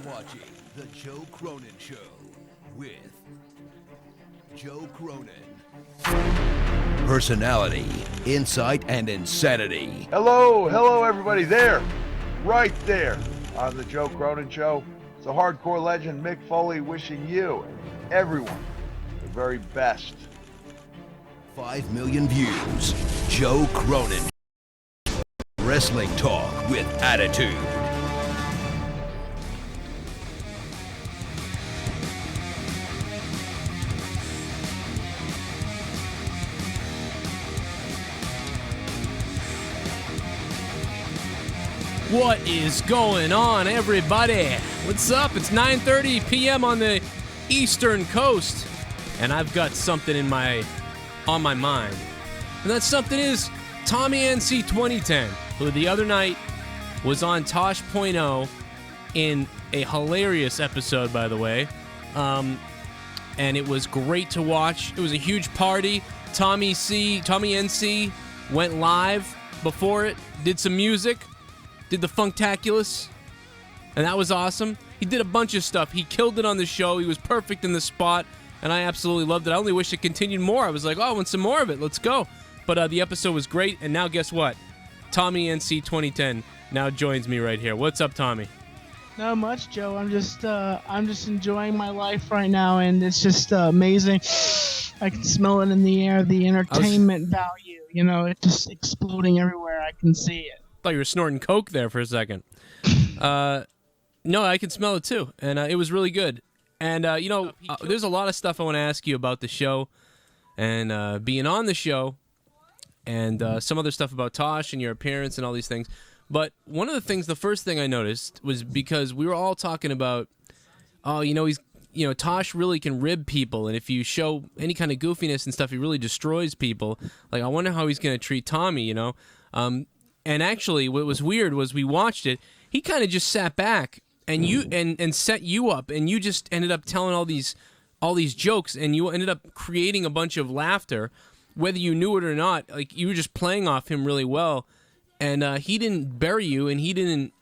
watching The Joe Cronin Show with Joe Cronin. Personality, insight, and insanity. Hello, everybody there, right there on The Joe Cronin Show. It's the hardcore legend Mick Foley wishing you and everyone the very best. 5 million views. Joe Cronin. Wrestling talk with attitude. What is going on, everybody? What's up? It's 9:30 p.m. on the Eastern Coast, and I've got something on my mind. And that something is TOMMYNC2010, who the other night was on Tosh.0 in a hilarious episode, by the way. And it was great to watch. It was a huge party. TOMMYNC went live before it, did some music, did the Funktaculous, and that was awesome. He did a bunch of stuff. He killed it on the show. He was perfect in the spot, and I absolutely loved it. I only wish it continued more. I was like, oh, I want some more of it. Let's go. But the episode was great, and now guess what? TOMMYNC2010 now joins me right here. What's up, Tommy? Not much, Joe. I'm just enjoying my life right now, and it's just amazing. I can smell it in the air, the entertainment value. You know, it's just exploding everywhere. I can see it. I thought you were snorting coke there for a second. No, I can smell it too, and it was really good. And there's a lot of stuff I want to ask you about the show and being on the show, and some other stuff about Tosh and your appearance and all these things. But one of the things, the first thing I noticed was because we were all talking about, Tosh really can rib people, and if you show any kind of goofiness and stuff, he really destroys people. Like, I wonder how he's going to treat Tommy, you know? And actually, what was weird was we watched it. He kind of just sat back and and set you up, and you just ended up telling all these jokes, and you ended up creating a bunch of laughter, whether you knew it or not. Like, you were just playing off him really well, and he didn't bury you, and he didn't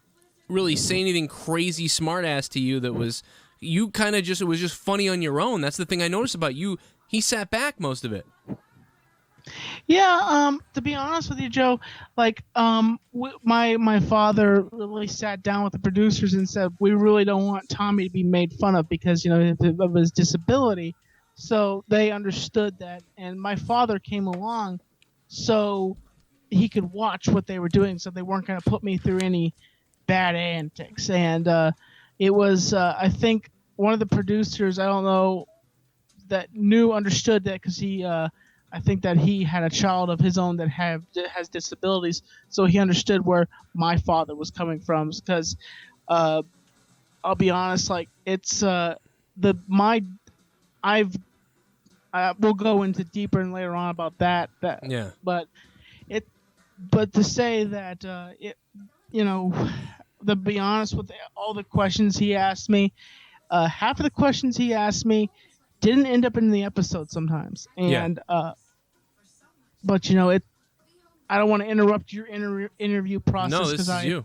really say anything crazy smartass to you. That was you kind of just it was just funny on your own. That's the thing I noticed about you. He sat back most of it. Yeah, to be honest with you, Joe, like, my father really sat down with the producers and said, we really don't want Tommy to be made fun of because, you know, of his disability. So they understood that, and my father came along so he could watch what they were doing, so they weren't going to put me through any bad antics. And it was, I think, one of the producers, I don't know, that understood that because he... I think that he had a child of his own that has disabilities, so he understood where my father was coming from. Because I'll be honest, like it's we'll go into deeper and later on about that. Yeah. But to say that to be honest with all the questions he asked me, half of the questions he asked me didn't end up in the episode sometimes, and but you know it. I don't want to interrupt your interview process. No, this is you.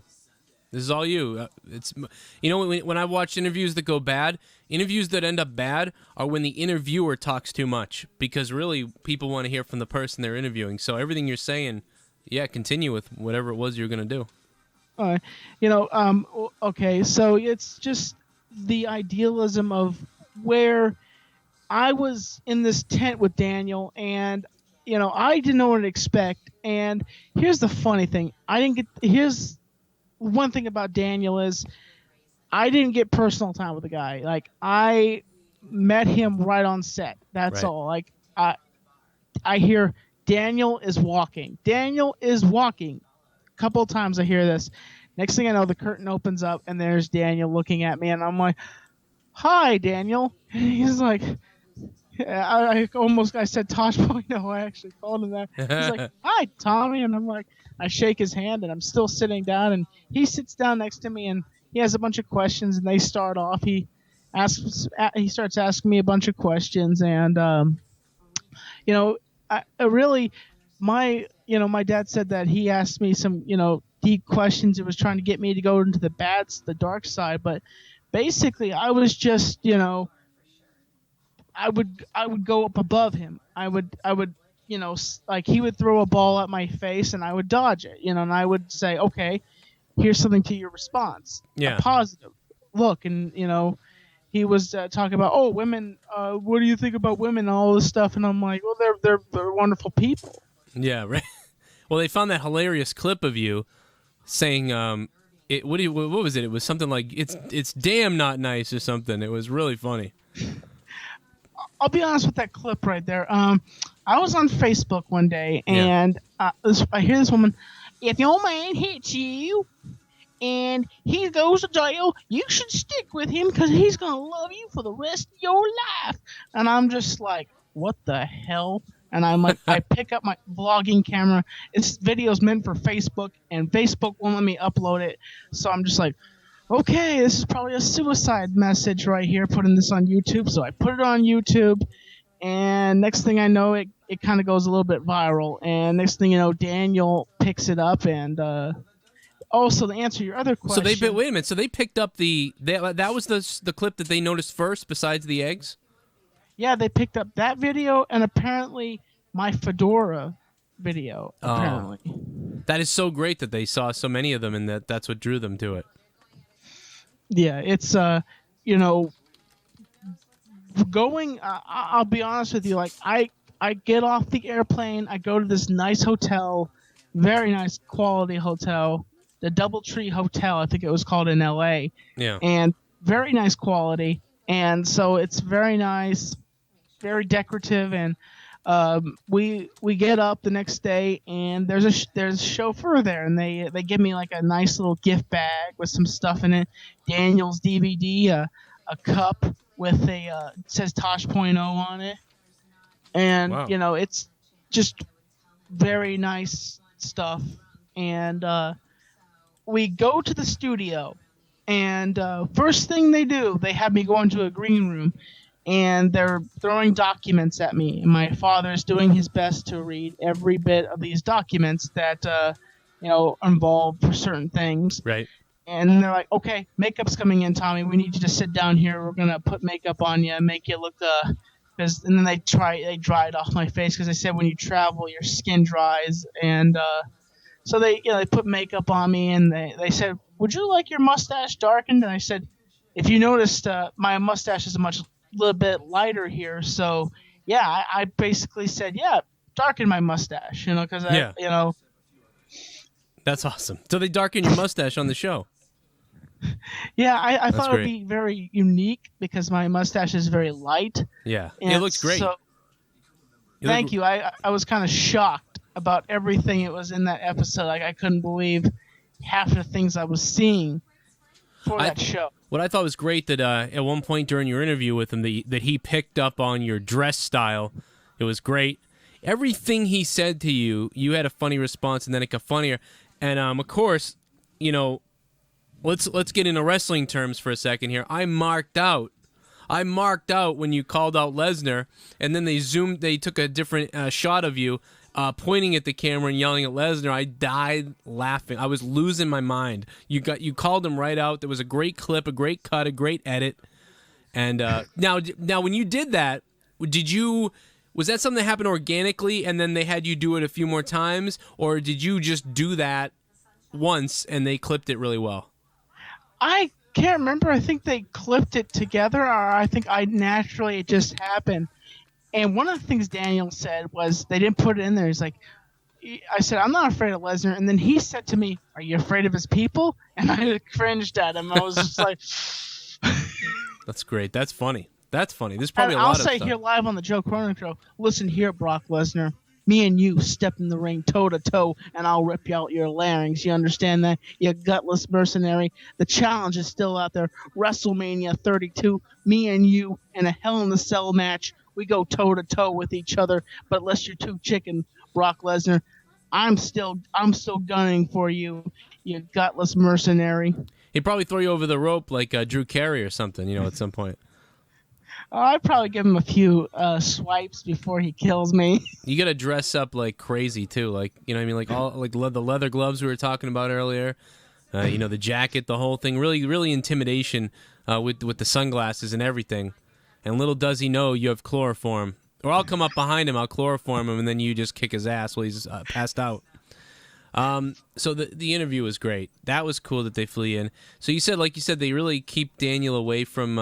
This is all you. It's when I watch interviews that go bad, interviews that end up bad are when the interviewer talks too much, because really people want to hear from the person they're interviewing. So everything you're saying, continue with whatever it was you're gonna do. All right. Okay. So it's just the idealism of where I was in this tent with Daniel, and I didn't know what to expect. And here's the funny thing: here's one thing about Daniel is I didn't get personal time with the guy. Like, I met him right on set. That's all. Like, I hear Daniel is walking. Daniel is walking. A couple of times I hear this. Next thing I know, the curtain opens up and there's Daniel looking at me, and I'm like, "Hi, Daniel." And he's like, I said Tosh.0. I actually called him that. He's like, "Hi, Tommy," and I'm like, I shake his hand, and I'm still sitting down, and he sits down next to me, and he has a bunch of questions, and they start off. He starts asking me a bunch of questions, and my dad said that he asked me some deep questions. It was trying to get me to go into the dark side, but basically I was just, I would go up above him. I would like he would throw a ball at my face and I would dodge it, and I would say, okay, here's something to your response, Yeah. a positive look, and he was talking about, oh, women, what do you think about women and all this stuff, and I'm like, well, they're wonderful people. Yeah, right. Well, they found that hilarious clip of you saying, what was it? It was something like, it's damn not nice or something. It was really funny. I'll be honest with that clip right there. I was on Facebook one day, and I hear this woman, if your man hits you and he goes to jail, you should stick with him because he's going to love you for the rest of your life. And I'm just like, what the hell? And I'm like, I pick up my vlogging camera. This video's meant for Facebook, and Facebook won't let me upload it. So I'm just like, okay, this is probably a suicide message right here, putting this on YouTube. So I put it on YouTube, and next thing I know, it kind of goes a little bit viral. And next thing you know, Daniel picks it up, and also to answer your other question. So wait a minute. So they picked up that was the clip that they noticed first, besides the eggs. Yeah, they picked up that video and apparently my fedora video. Apparently, that is so great that they saw so many of them, and that's what drew them to it. Yeah, it's going. I'll be honest with you. Like I get off the airplane, I go to this nice hotel, very nice quality hotel, the DoubleTree Hotel, I think it was called in L.A. Yeah, and very nice quality, and so it's very nice, very decorative, and we get up the next day, and there's a chauffeur there, and they give me like a nice little gift bag with some stuff in it, Daniel's DVD, a cup with it says Tosh.0 on it, and wow. It's just very nice stuff, and we go to the studio, and first thing they do, they have me go into a green room, and they're throwing documents at me. And my father's doing his best to read every bit of these documents that, involve for certain things. Right. And they're like, okay, makeup's coming in, Tommy. We need you to sit down here. We're going to put makeup on you, make you look, and then they dried off my face because they said when you travel, your skin dries. And so they put makeup on me, and they said, would you like your mustache darkened? And I said, if you noticed, my mustache is a little bit lighter here, so yeah, I basically said, yeah, darken my mustache, because that's awesome. So they darken your mustache on the show. Yeah, I thought it would be very unique because my mustache is very light. Yeah, it looks great. So, thank you. I was kind of shocked about everything it was in that episode. Like I couldn't believe half the things I was seeing for that show. What I thought was great that at one point during your interview with him, that he picked up on your dress style. It was great. Everything he said to you, you had a funny response, and then it got funnier. And of course, let's get into wrestling terms for a second here. I marked out when you called out Lesnar, and then they took a different shot of you pointing at the camera and yelling at Lesnar. I died laughing. I was losing my mind. You called him right out. There was a great clip, a great cut, a great edit. And now when you did that, was that something that happened organically and then they had you do it a few more times, or did you just do that once and they clipped it really well? I can't remember. I think they clipped it together, or I think it just happened. And one of the things Daniel said was they didn't put it in there. He's like, I said, I'm not afraid of Lesnar. And then he said to me, are you afraid of his people? And I cringed at him. I was just like... That's great. That's funny. There's probably a lot of stuff. I'll say here live on the Joe Cronin Show, listen here, Brock Lesnar. Me and you step in the ring toe-to-toe, and I'll rip you out your larynx. You understand that? You gutless mercenary. The challenge is still out there. WrestleMania 32, me and you in a Hell in a Cell match. We go toe-to-toe with each other, but unless you're too chicken, Brock Lesnar, I'm still gunning for you, you gutless mercenary. He'd probably throw you over the rope like Drew Carey or something, at some point. I'd probably give him a few swipes before he kills me. You got to dress up like crazy too, like like all like the leather gloves we were talking about earlier. The jacket, the whole thing, really intimidation with the sunglasses and everything. And little does he know you have chloroform. Or I'll come up behind him, I'll chloroform him, and then you just kick his ass while he's passed out. So the interview was great. That was cool that they flew in. So you said, they really keep Daniel away from,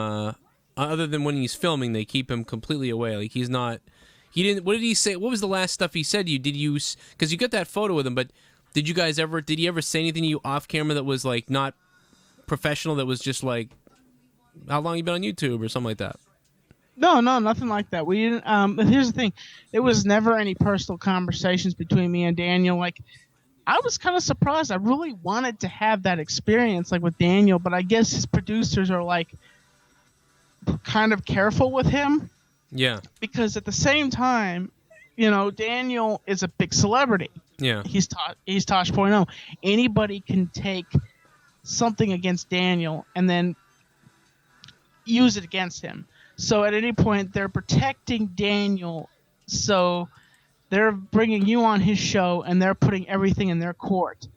other than when he's filming, they keep him completely away. Like he didn't, what did he say? What was the last stuff he said to you? Because you got that photo with him, but did he ever say anything to you off camera that was like not professional, that was just like, how long you been on YouTube or something like that? No, nothing like that. We didn't. But here's the thing: there was never any personal conversations between me and Daniel. Like, I was kind of surprised. I really wanted to have that experience, like with Daniel, but I guess his producers are like kind of careful with him. Yeah. Because at the same time, Daniel is a big celebrity. Yeah. He's Tosh.0. Anybody can take something against Daniel and then use it against him. So at any point, they're protecting Daniel. So they're bringing you on his show, and they're putting everything in their court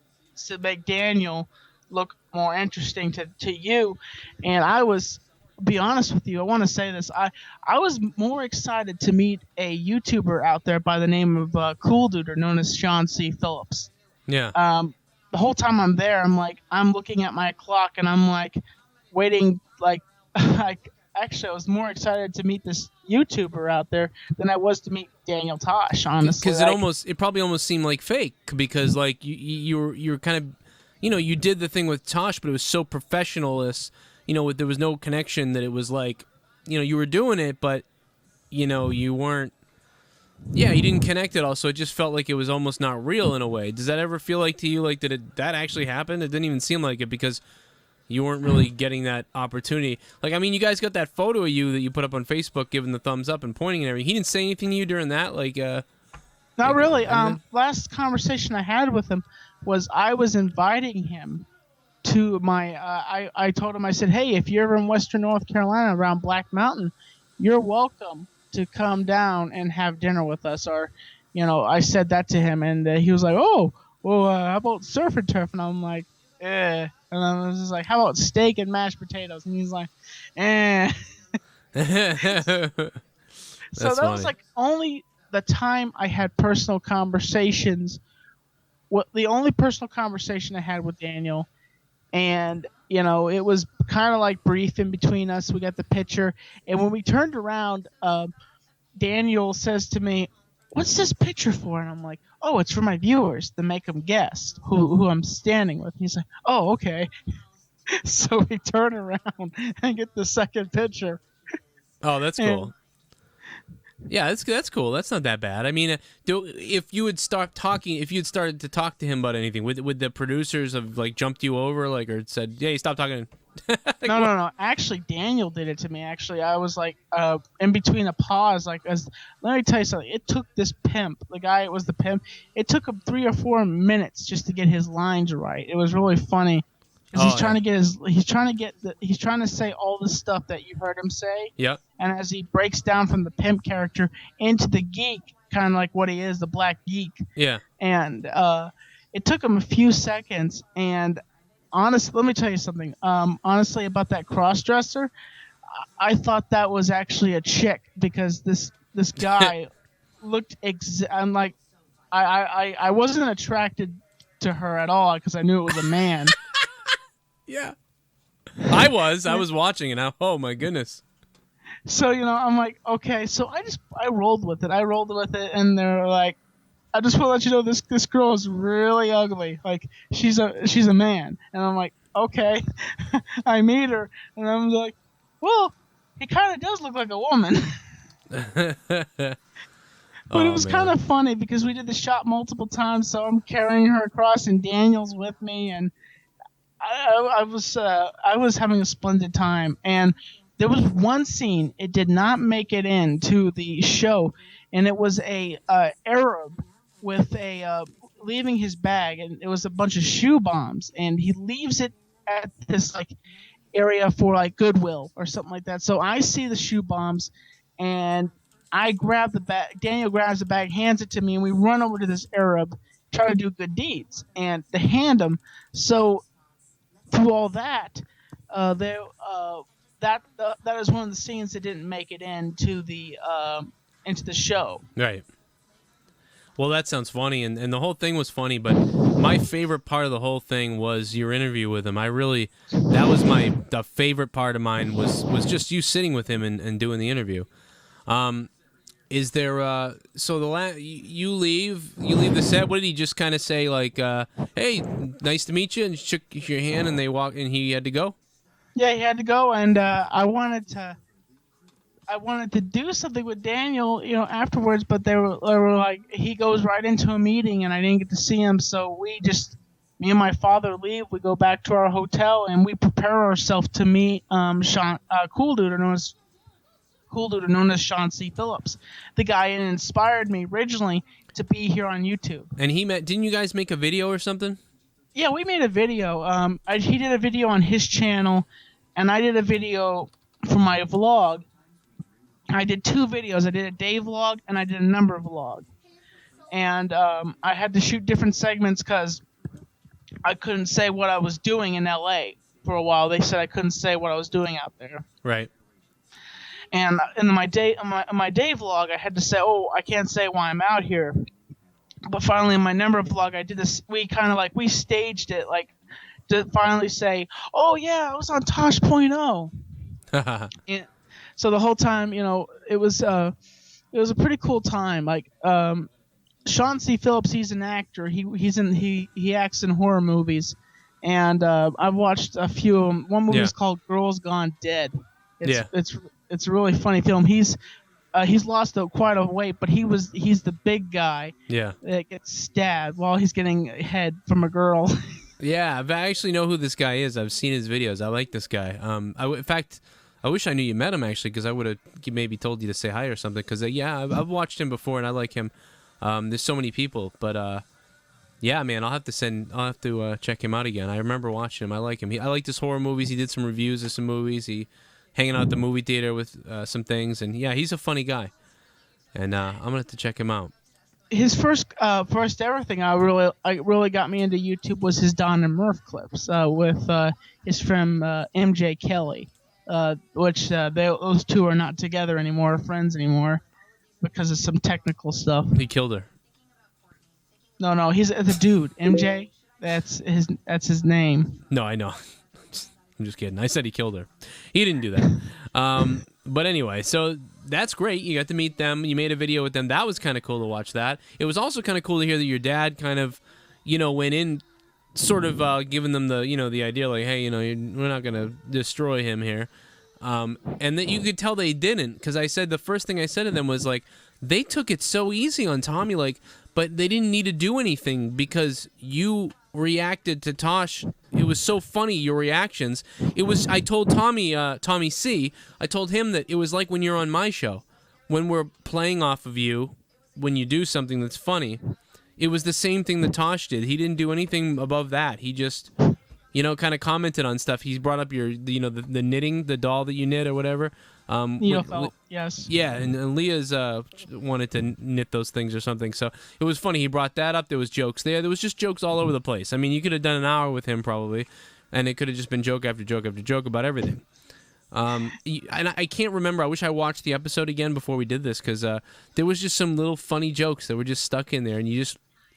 to make Daniel look more interesting to you. And be honest with you, I want to say this. I was more excited to meet a YouTuber out there by the name of Cool Dude, or known as Sean C. Phillips. Yeah. The whole time I'm there, I'm looking at my clock, and I'm like waiting, actually, I was more excited to meet this YouTuber out there than I was to meet Daniel Tosh, honestly. Because it probably almost seemed like fake, because like you're kind of, you did the thing with Tosh, but it was so professionalist, there was no connection, that it was like, you were doing it, but you weren't. Yeah, you didn't connect at all, so it just felt like it was almost not real in a way. Does that ever feel like to you, like that actually happened? It didn't even seem like it, because you weren't really getting that opportunity. Like, I mean, you guys got that photo of you that you put up on Facebook, giving the thumbs up and pointing and everything. He didn't say anything to you during that? Not really. Last conversation I had with him was I was inviting him to my, I told him, I said, hey, if you're ever in Western North Carolina around Black Mountain, you're welcome to come down and have dinner with us. Or, I said that to him, and he was like, oh, well, how about surf and turf? And I'm like, eh. And I was just like, how about steak and mashed potatoes? And he's like, eh. So that was like only the time I had personal conversations. The only personal conversation I had with Daniel. And, it was kind of like brief in between us. We got the picture. And when we turned around, Daniel says to me, what's this picture for? And I'm like, oh, it's for my viewers to make them guess who I'm standing with. And he's like, oh, okay. So we turn around and get the second picture. Oh, that's cool. Yeah, that's cool. That's not that bad. I mean, if you had started to talk to him about anything, would the producers have jumped you over, or said, "Hey, stop talking"? No. Actually, Daniel did it to me. Actually, I was in between a pause, let me tell you something. It took this pimp, the guy that was the pimp. It took him 3 or 4 minutes just to get his lines right. It was really funny. He's trying to say all the stuff that you heard him say. Yeah. And as he breaks down from the pimp character into the geek, kind of like what he is, the black geek. Yeah. And it took him a few seconds. And honestly, let me tell you something. Honestly, about that cross-dresser, I thought that was actually a chick, because this guy looked I'm like, I wasn't attracted to her at all, because I knew it was a man. Yeah. I was watching, and oh my goodness. So, I'm like, okay. So I rolled with it. And they're like, I just want to let you know this girl is really ugly. Like, she's a man. And I'm like, okay. I meet her, and I'm like, well, he kind of does look like a woman. But it was kind of funny, because we did the shot multiple times. So I'm carrying her across, and Daniel's with me, and I was having a splendid time. And there was one scene, it did not make it into the show, and it was a Arab with leaving his bag, and it was a bunch of shoe bombs, and he leaves it at this area for Goodwill or something like that. So I see the shoe bombs, and I grab the bag. Daniel grabs the bag, hands it to me, and we run over to this Arab, try to do good deeds and to hand him. So through all that, there that is one of the scenes that didn't make it into the show. Right. Well, that sounds funny, and the whole thing was funny, but my favorite part of the whole thing was your interview with him. That was the favorite part of mine was just you sitting with him and doing the interview. Is there, so you leave the set, what did he just kind of say, like, hey, nice to meet you, and shook your hand, and he had to go? Yeah, he had to go, and I wanted to do something with Daniel, afterwards, but they were like, he goes right into a meeting, and I didn't get to see him, so me and my father leave, we go back to our hotel, and we prepare ourselves to meet Sean, Cool Dude, known as Sean C. Phillips, the guy that inspired me originally to be here on YouTube. And didn't you guys make a video or something? Yeah, we made a video. He did a video on his channel, and I did a video for my vlog. I did 2 videos. I did a day vlog, and I did a number vlog. And I had to shoot different segments because I couldn't say what I was doing in LA for a while. They said I couldn't say what I was doing out there. Right. And in my day vlog, I had to say, I can't say why I'm out here. But finally, in my number vlog, I did this. We staged it, like, to finally say, oh yeah, I was on Tosh.0. And so the whole time, it was a pretty cool time. Like, Sean C. Phillips, he's an actor. He acts in horror movies, and I've watched a few of them. One movie is called Girls Gone Dead. It's a really funny film. He's lost quite a weight, but he's the big guy that gets stabbed while he's getting head from a girl. Yeah, I actually know who this guy is. I've seen his videos. I like this guy. In fact, I wish I knew you met him, actually, because I would have maybe told you to say hi or something. Because I've watched him before, and I like him. There's so many people, but yeah, man, I'll have to check him out again. I remember watching him. I like him. I liked his horror movies. He did some reviews of some movies. He hanging out at the movie theater with some things, and yeah, he's a funny guy. And I'm gonna have to check him out. His first ever thing I really got me into YouTube was his Don and Murph clips with his friend MJ Kelly, which those two are not together anymore, friends anymore, because of some technical stuff. He killed her. No, he's the dude. MJ, that's his name. No, I know. I'm just kidding. I said he killed her. He didn't do that. But anyway, so that's great. You got to meet them. You made a video with them. That was kind of cool to watch that. It was also kind of cool to hear that your dad kind of, went in sort of giving them the, the idea like, hey, we're not going to destroy him here. And that you could tell they didn't, because the first thing I said to them was like, they took it so easy on Tommy, like, but they didn't need to do anything because you reacted to Tosh. It was so funny, your reactions. I told Tommy C, I told him that it was like when you're on my show, when we're playing off of you, when you do something that's funny. It was the same thing that Tosh did. He didn't do anything above that. He just, kind of commented on stuff. He's brought up your, the knitting, the doll that you knit or whatever. Yes. Yeah, and Leah's wanted to knit those things or something. So it was funny. He brought that up. There was jokes there. There was just jokes all over the place. I mean, you could have done an hour with him probably, and it could have just been joke after joke after joke about everything. And I can't remember. I wish I watched the episode again before we did this, because there was just some little funny jokes that were just stuck in there, and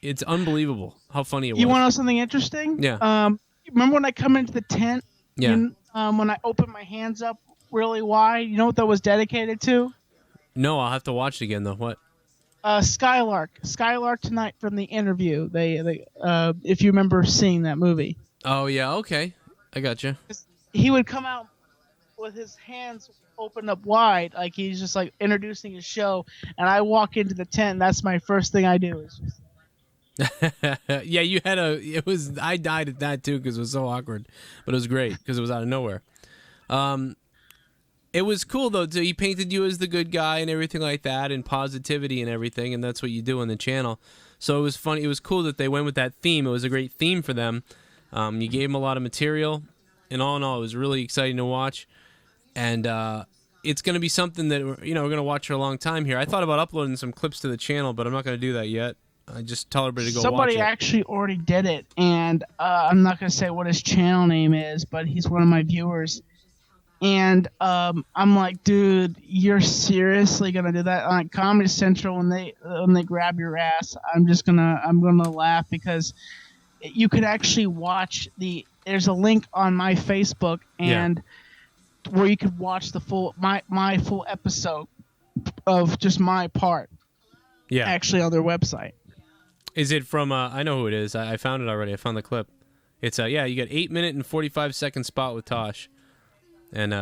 it's unbelievable how funny it was. You want to know something interesting? Yeah. Remember when I come into the tent? Yeah. When I open my hands up really wide, you know what that was dedicated to? No, I'll have to watch it again though. What? Skylark Tonight from the interview. They if you remember seeing that movie. Oh yeah, okay, I got you. He would come out with his hands open up wide, like he's just like introducing his show, and I walk into the tent. And that's my first thing I do. Is just... Yeah, you had I died at that too because it was so awkward, but it was great because it was out of nowhere. It was cool though. He painted you as the good guy and everything like that, and positivity and everything, and that's what you do on the channel. So it was funny. It was cool that they went with that theme. It was a great theme for them. You gave them a lot of material, and all in all, it was really exciting to watch. And it's going to be something that we're going to watch for a long time here. I thought about uploading some clips to the channel, but I'm not going to do that yet. I just tell everybody to go Somebody watch it. actually already did it, and I'm not going to say what his channel name is, but he's one of my viewers. And I'm like, dude, you're seriously gonna do that on Comedy Central when they grab your ass? I'm gonna laugh because you could actually watch there's a link on my Facebook and where you could watch the full my full episode of just my part. Yeah, actually on their website. Is it from? I know who it is. I found it already. I found the clip. It's you got 8-minute and 45-second spot with Tosh. And,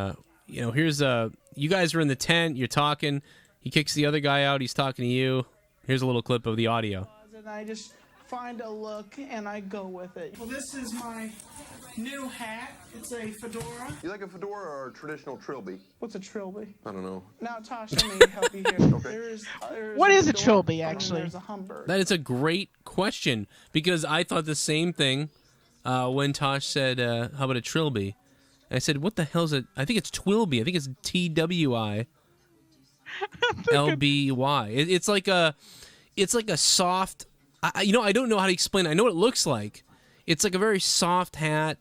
here's, you guys are in the tent, you're talking, he kicks the other guy out, he's talking to you. Here's a little clip of the audio. And I just find a look and I go with it. Well, this is my new hat. It's a fedora. You like a fedora or a traditional trilby? What's a trilby? I don't know. Now, Tosh, let me help you here. Okay. There's what is a trilby, actually? There's a Humber. That is a great question, because I thought the same thing when Tosh said, how about a trilby? I said, what the hell is it? I think it's Twilby. I think it's TWILBY. It's like a soft. I don't know how to explain it. I know what it looks like. It's like a very soft hat.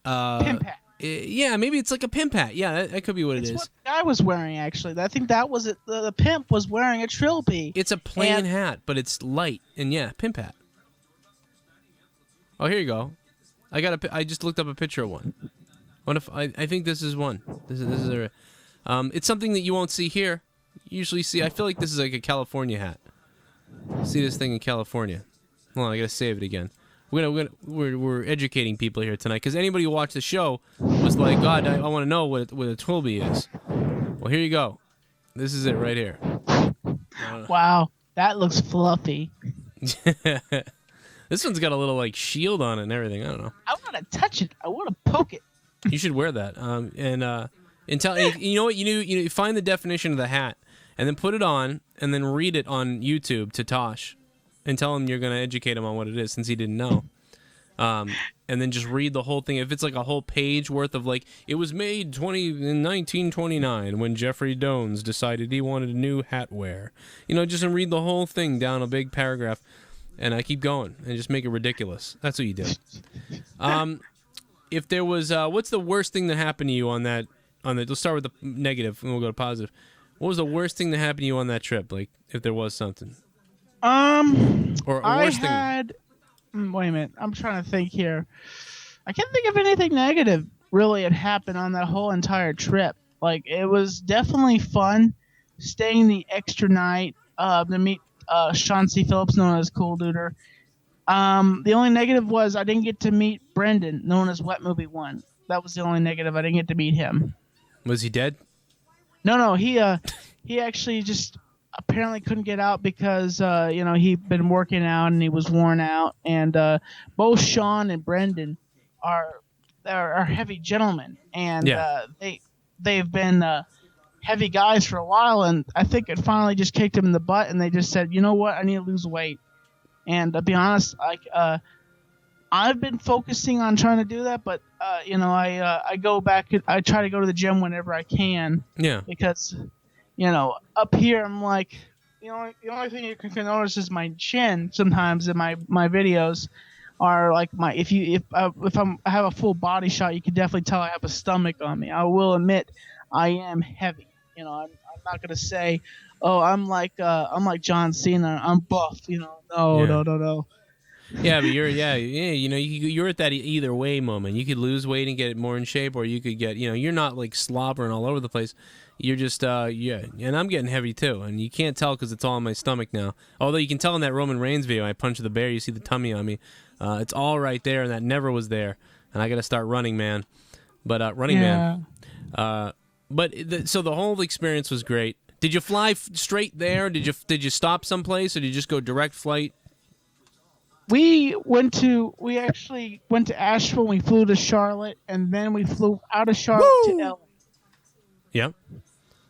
Pimp hat. Yeah, maybe it's like a pimp hat. Yeah, that could be what it is. It's what the guy was wearing, actually. I think that was it. The pimp was wearing a trilby. It's a plain hat, but it's light. And yeah, pimp hat. Oh, here you go. I just looked up a picture of one. What if I think this is one? This is it's something that you won't see here. You usually see. I feel like this is like a California hat. See this thing in California. Hold on, I gotta save it again. We're educating people here tonight, because anybody who watched the show was like, God, I want to know what a Twilby is. Well, here you go. This is it right here. Wow, that looks fluffy. This one's got a little like shield on it and everything. I don't know. I want to touch it. I want to poke it. You should wear that. And tell you know what you find the definition of the hat, and then put it on, and then read it on YouTube to Tosh, and tell him you're going to educate him on what it is, since he didn't know. And then just read the whole thing. If it's like a whole page worth of like, it was made in 1929 when Jeffrey Dones decided he wanted a new hat wear. Just read the whole thing down a big paragraph, and I keep going and just make it ridiculous. That's what you do. If there was, what's the worst thing that happened to you on that? Let's start with the negative, and we'll go to positive. What was the worst thing that happened to you on that trip? Like, if there was something. Or worst thing. Wait a minute. I'm trying to think here. I can't think of anything negative really had happened on that whole entire trip. Like, it was definitely fun staying the extra night to meet Sean C. Phillips, known as Cool Duder. The only negative was I didn't get to meet Brendan, known as Wet Movie 1. That was the only negative. I didn't get to meet him. Was he dead? No. He actually just apparently couldn't get out because he'd been working out and he was worn out. And both Sean and Brendan are heavy gentlemen, and they've been heavy guys for a while. And I think it finally just kicked him in the butt, and they just said, you know what, I need to lose weight. And to be honest, I've been focusing on trying to do that, but I go back. I try to go to the gym whenever I can. Yeah. Because, up here I'm like, the only thing you can notice is my chin. Sometimes in my videos are like if I have a full body shot, you can definitely tell I have a stomach on me. I will admit, I am heavy. I'm not gonna say, oh, I'm like John Cena. I'm buff. No. Yeah, but you're at that either way moment. You could lose weight and get more in shape, or you could get, you're not like slobbering all over the place. You're just, and I'm getting heavy too, and you can't tell because it's all in my stomach now. Although you can tell in that Roman Reigns video, I punched the bear, you see the tummy on me. It's all right there, and that never was there. And I got to start running, man. But man. So the whole experience was great. Did you fly straight there? Did you stop someplace, or did you just go direct flight? We actually went to Asheville. We flew to Charlotte, and then we flew out of Charlotte to LA. Yeah,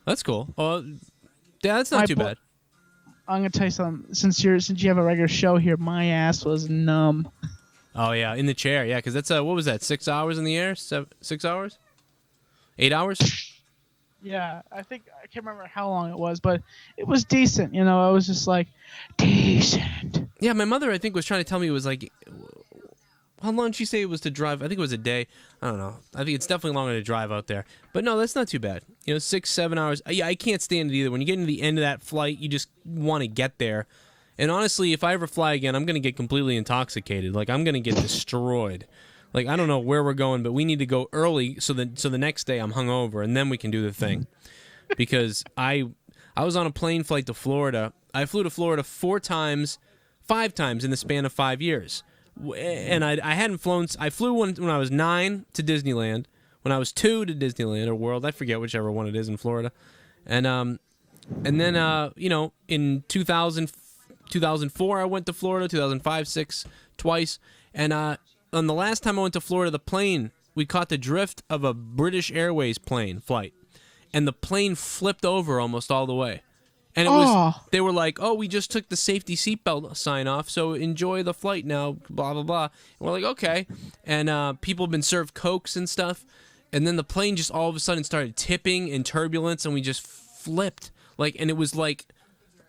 that's cool. Yeah, that's not too bad. I'm gonna tell you something. Since you have a regular show here, my ass was numb. Oh yeah, in the chair. Yeah, because that's what was that? 6 hours in the air? 6 hours? 8 hours? Yeah, I can't remember how long it was, but it was decent. You know, I was just like, decent. Yeah, my mother, I think, was trying to tell me it was like, how long did she say it was to drive? I think it was a day. I don't know. I think it's definitely longer to drive out there. But no, that's not too bad. You know, 6, 7 hours. Yeah, I can't stand it either. When you get to the end of that flight, you just want to get there. And honestly, if I ever fly again, I'm going to get completely intoxicated. Like, I'm going to get destroyed. Like, I don't know where we're going, but we need to go early so the next day I'm hungover, and then we can do the thing. Because I was on a plane flight to Florida. I flew to Florida 5 times in the span of 5 years. And I hadn't flown. I flew when I was 9 to Disneyland. When I was 2 to Disneyland or World, I forget whichever one it is in Florida. And then you know, in 2004 I went to Florida. 2005, 6 twice. And on the last time I went to Florida, the plane, we caught the drift of a British Airways plane flight, and the plane flipped over almost all the way. And it was, they were like, oh, we just took the safety seatbelt sign off, so enjoy the flight now, blah, blah, blah. And we're like, okay. And people have been served Cokes and stuff. And then the plane just all of a sudden started tipping in turbulence, and we just flipped. And it was like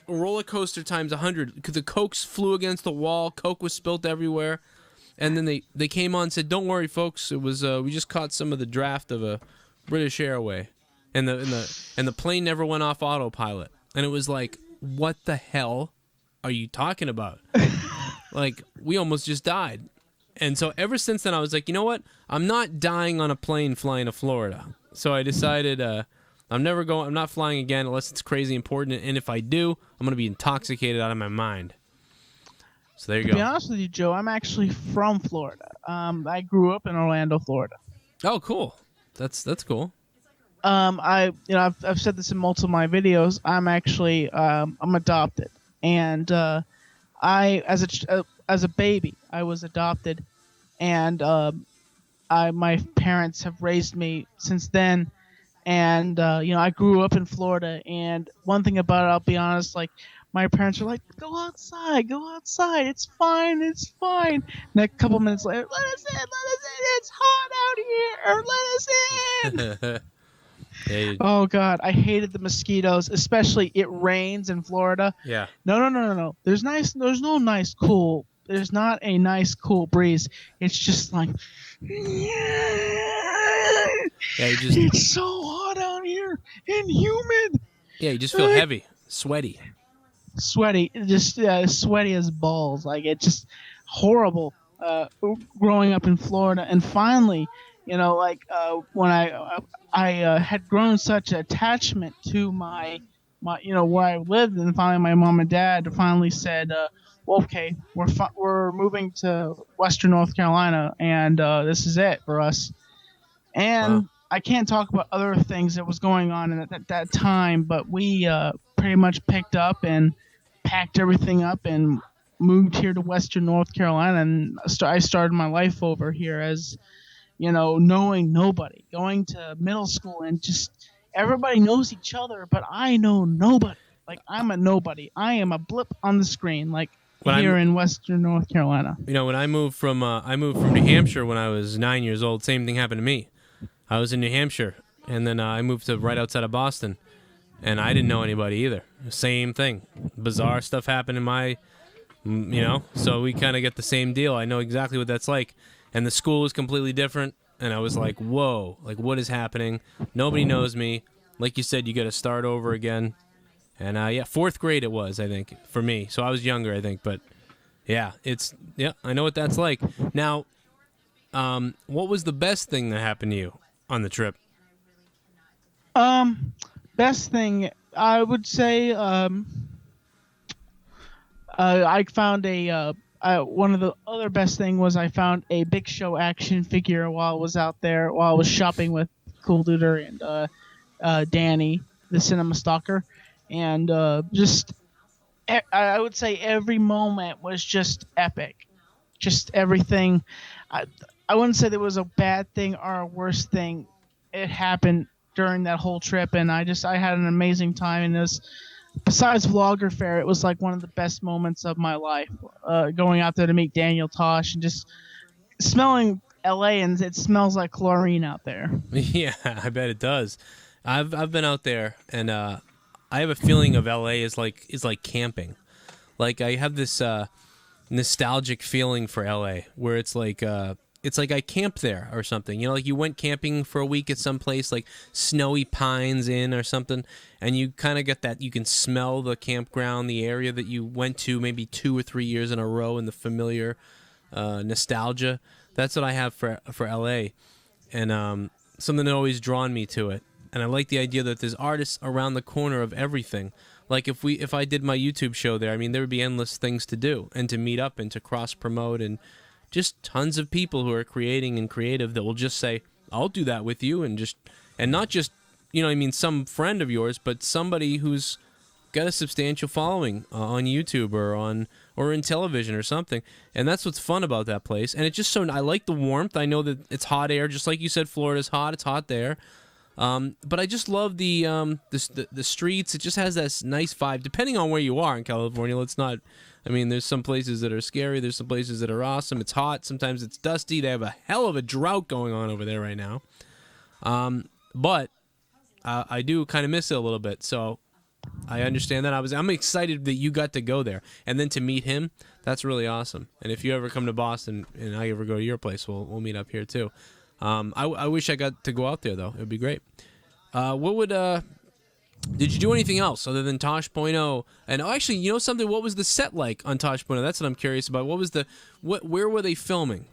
a roller coaster times 100. Because the Cokes flew against the wall. Coke was spilt everywhere. And then they came on and said, don't worry, folks. It was we just caught some of the draft of a British Airway. And the plane never went off autopilot. And it was like, what the hell are you talking about? Like, we almost just died. And so ever since then, I was like, you know what? I'm not dying on a plane flying to Florida. So I decided I'm not flying again unless it's crazy important. And if I do, I'm going to be intoxicated out of my mind. So there you go. To be honest with you, Joe, I'm actually from Florida. I grew up in Orlando, Florida. Oh, cool. That's cool. I've said this in multiple of my videos. I'm actually I'm adopted, and I as a baby I was adopted, and my parents have raised me since then, and I grew up in Florida. And one thing about it, I'll be honest, like, my parents are like, go outside, it's fine. And a couple minutes later, let us in, it's hot out here, let us in. Hey. Oh God, I hated the mosquitoes, especially it rains in Florida. Yeah. No. There's no nice cool. There's not a nice cool breeze. It's just like, it's so hot out here and humid. Yeah, you just feel heavy, sweaty, just sweaty as balls. Like, it's just horrible. Growing up in Florida, and finally, when I had grown such attachment to my where I lived, and finally my mom and dad finally said, well, okay, we're moving to Western North Carolina, and this is it for us. And wow. I can't talk about other things that was going on at that time, but we pretty much picked up and packed everything up and moved here to Western North Carolina, and I started my life over here as, knowing nobody, going to middle school, and just everybody knows each other, but I know nobody. Like, I'm a nobody. I am a blip on the screen, like, here in Western North Carolina. When I moved from New Hampshire when I was 9 years old, same thing happened to me. I was in New Hampshire, and then I moved to right outside of Boston, and I didn't know anybody either. Same thing. Bizarre stuff happened in my, so we kind of get the same deal. I know exactly what that's like. And the school was completely different, and I was like, whoa, like, what is happening? Nobody knows me. Like you said, you got to start over again. And, 4th grade it was, I think, for me. So I was younger, I think. But, I know what that's like. Now, what was the best thing that happened to you on the trip? Best thing, I would say, I found one of the other best thing was I found a Big Show action figure while I was out there, while I was shopping with Cool Duder and Danny, the Cinema Stalker. And I would say every moment was just epic. Just everything. I wouldn't say there was a bad thing or a worse thing. It happened during that whole trip, and I had an amazing time. And this, besides Vlogger Fair, it was like one of the best moments of my life. Going out there to meet Daniel Tosh and just smelling LA, and it smells like chlorine out there. Yeah, I bet it does. I've been out there, and I have a feeling of LA is like camping. Like I have this nostalgic feeling for LA, where it's like I camped there or something. You know, like you went camping for a week at some place like Snowy Pines Inn or something, and you kind of get that. You can smell the campground, the area that you went to maybe 2 or 3 years in a row, and the familiar nostalgia. That's what I have for LA, and something that always drawn me to it. And I like the idea that there's artists around the corner of everything. Like if I did my YouTube show there, I mean, there would be endless things to do and to meet up and to cross promote, and just tons of people who are creating and creative that will just say, I'll do that with you, and not just, you know, I mean, some friend of yours, but somebody who's got a substantial following on YouTube or in television or something. And that's what's fun about that place. And it's just so, I like the warmth. I know that it's hot air, just like you said, Florida's hot. It's hot there. But I just love the streets. It just has this nice vibe, depending on where you are in California. Let's not, I mean, there's some places that are scary. There's some places that are awesome. It's hot. Sometimes it's dusty. They have a hell of a drought going on over there right now. But I do kind of miss it a little bit. So I understand that. I'm excited that you got to go there, and then to meet him. That's really awesome. And if you ever come to Boston and I ever go to your place, we'll meet up here too. I wish I got to go out there, though. It would be great. Did you do anything else other than Tosh.0? And actually, you know something? What was the set like on Tosh.0? That's what I'm curious about. Where were they filming?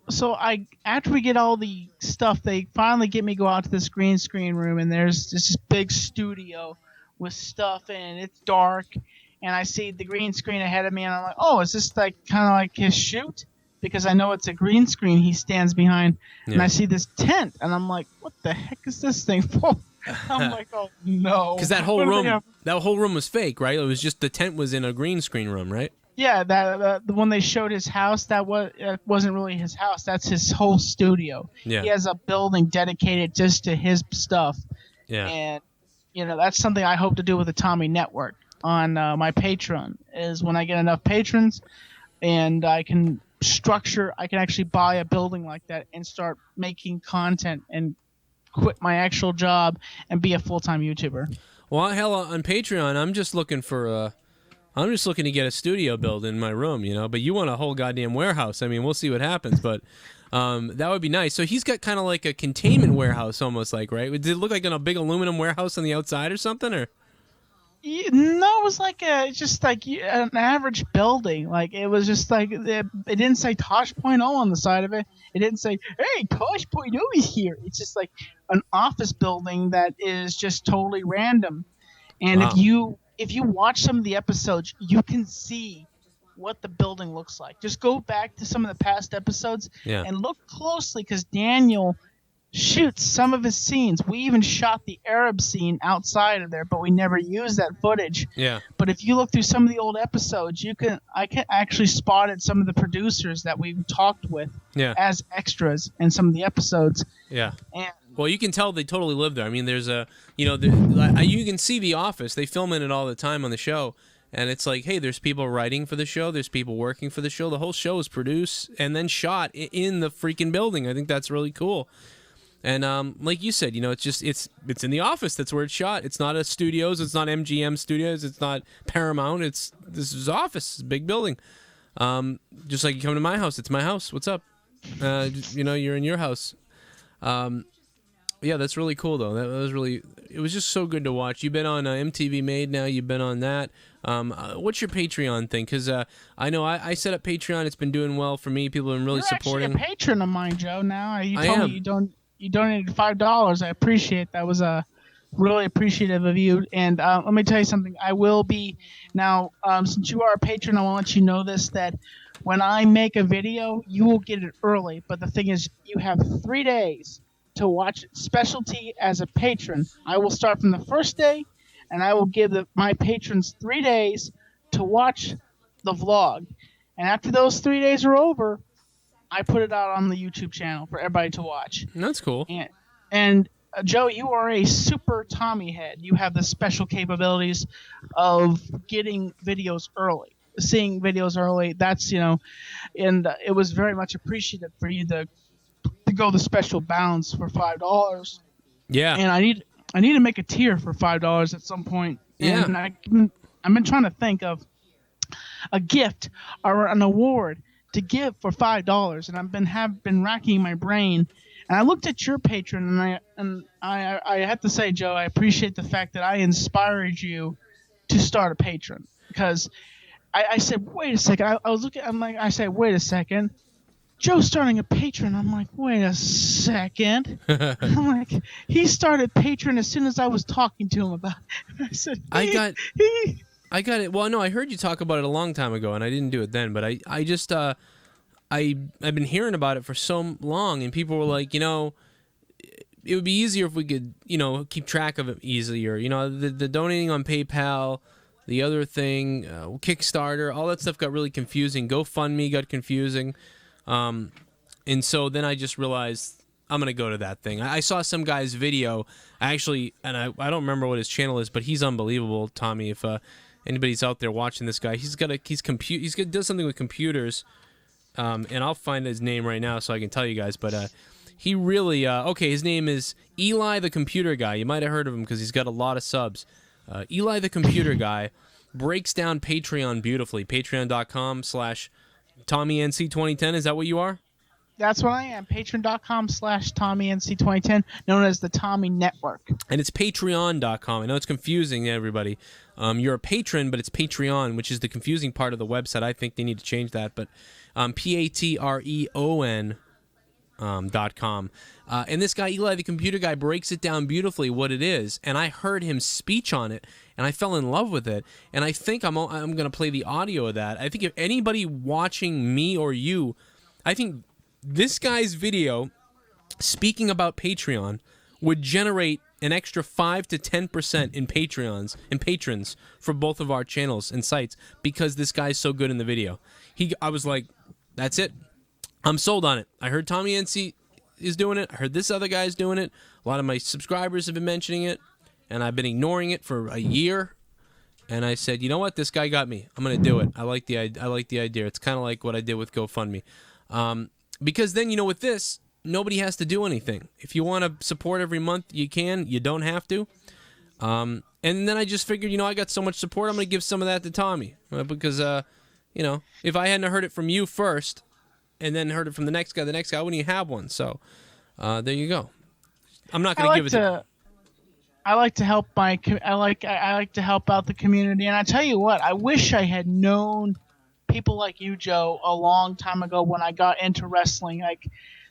So after we get all the stuff, they finally get me go out to this green screen room, and there's this big studio with stuff, and it's dark, and I see the green screen ahead of me, and I'm like, oh, is this like kind of like his shoot? Because I know it's a green screen he stands behind, and I see this tent, and I'm like, what the heck is this thing for? I'm like, oh no. Because that whole room was fake, right? It was just the tent was in a green screen room, right? Yeah, the when they showed his house, that wasn't really his house. That's his whole studio. Yeah. He has a building dedicated just to his stuff. Yeah. And you know, that's something I hope to do with the Tommy Network on my Patreon. Is when I get enough patrons, and I can actually buy a building like that and start making content and quit my actual job and be a full-time YouTuber. Well, hell, on Patreon, I'm just looking to get a studio built in my room, you know. But you want a whole goddamn warehouse. I mean, we'll see what happens, but that would be nice. So he's got kind of like a containment warehouse, almost like, right? Did it look like a big aluminum warehouse on the outside or something, or? No, it was like just like an average building. Like it was just like it didn't say Tosh.0 on the side of it. It didn't say, "Hey, Tosh.0 is here." It's just like an office building that is just totally random. And wow. if you watch some of the episodes, you can see what the building looks like. Just go back to some of the past episodes and look closely, because Daniel shoots some of his scenes. We even shot the Arab scene outside of there, but we never used that footage. Yeah. But if you look through some of the old episodes, I can actually spotted some of the producers that we've talked with as extras in some of the episodes. Yeah. And well, you can tell they totally live there. I mean, there's you can see The Office. They film in it all the time on the show. And it's like, hey, there's people writing for the show. There's people working for the show. The whole show is produced and then shot in the freaking building. I think that's really cool. And like you said, you know, it's in the office. That's where it's shot. It's not a studios. It's not MGM Studios. It's not Paramount. This is office. It's a big building. Just like you come to my house. It's my house. What's up? You know, you're in your house. Yeah, that's really cool though. It was just so good to watch. You've been on MTV Made now. You've been on that. What's your Patreon thing? Because I know I set up Patreon. It's been doing well for me. People have been really supporting. You're actually a patron of mine, Joe. Now you told me you donated $5. I appreciate that. Was really appreciative of you. And let me tell you something. I will be now. Since you are a patron, I want to let you know this, that when I make a video, you will get it early. But the thing is, you have 3 days to watch Specialty as a patron. I will start from the first day, and I will give my patrons 3 days to watch the vlog. And after those 3 days are over, I put it out on the YouTube channel for everybody to watch. That's cool. And Joe, you are a super Tommy head. You have the special capabilities of getting videos early, seeing videos early. That's, you know, and it was very much appreciated for you to go the special bounds for $5. Yeah. and I need to make a tier for $5 at some point. Yeah. And I've been trying to think of a gift or an award to give for $5, and have been racking my brain. And I looked at your Patreon, and I have to say, Joe, I appreciate the fact that I inspired you to start a Patreon, because I said, wait a second. I was looking. I said, wait a second. Joe's starting a Patreon. I'm like, wait a second. I'm like, he started Patreon as soon as I was talking to him about it. I said, I got it. Well, no, I heard you talk about it a long time ago, and I didn't do it then. But I just I've been hearing about it for so long, and people were like, it would be easier if we could, keep track of it easier. The donating on PayPal, the other thing, Kickstarter, all that stuff got really confusing. GoFundMe got confusing. And so then I just realized I'm going to go to that thing. I saw some guy's video, actually, and I don't remember what his channel is, but he's unbelievable, Tommy. If anybody's out there watching this guy, he does something with computers, and I'll find his name right now so I can tell you guys, but he really, his name is Eli the Computer Guy. You might have heard of him because he's got a lot of subs. Eli the Computer Guy breaks down Patreon beautifully. Patreon.com/TommyNC2010. Is that what you are? That's what I am. Patreon.com/TommyNC2010, known as the Tommy Network. And it's Patreon.com. I know it's confusing to everybody. You're a patron, but it's Patreon, which is the confusing part of the website. I think they need to change that. But Patreon.com. And this guy, Eli the Computer Guy, breaks it down beautifully what it is. And I heard him speech on it, and I fell in love with it. And I think I'm going to play the audio of that. I think if anybody watching me or you, I think this guy's video speaking about Patreon would generate an extra 5 to 10% in patrons for both of our channels and sites, because this guy's so good in the video. I was like, that's it. I'm sold on it. I heard Tommy NC is doing it. I heard this other guy's doing it. A lot of my subscribers have been mentioning it, and I've been ignoring it for a year. And I said, you know what? This guy got me. I'm going to do it. I like the idea. It's kind of like what I did with GoFundMe. Because then, with this, nobody has to do anything. If you want to support every month, you can. You don't have to. And then I just figured, I got so much support, I'm going to give some of that to Tommy. Because, if I hadn't heard it from you first and then heard it from the next guy, I wouldn't even have one. So there you go. I'm not going to give it to I like to help I like to help out the community. And I tell you what, I wish I had known people like you, Joe, a long time ago when I got into wrestling. Like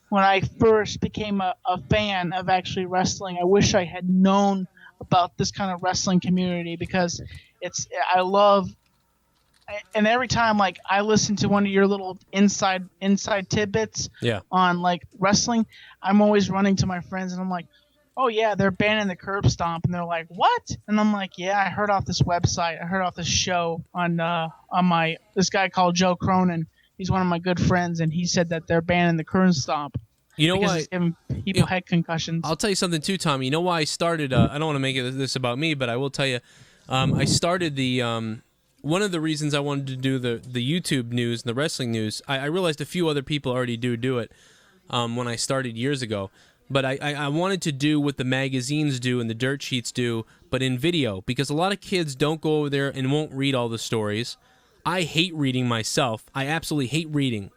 when I first became a fan of actually wrestling, I wish I had known about this kind of wrestling community, because I love, and every time like I listen to one of your little inside tidbits on like wrestling, I'm always running to my friends and I'm like, oh yeah, they're banning the curb stomp, and they're like, what? And I'm like, yeah, I heard off this website, I heard off this show on this guy called Joe Cronin. He's one of my good friends, and he said that they're banning the curb stomp. You know what? It's giving people head concussions. I'll tell you something too, Tommy. You know why I started? I don't want to make this about me, but I will tell you. I started the one of the reasons I wanted to do the YouTube news and the wrestling news. I realized a few other people already do it when I started years ago. But I wanted to do what the magazines do and the dirt sheets do, but in video, because a lot of kids don't go over there and won't read all the stories. I hate reading myself. I absolutely hate reading.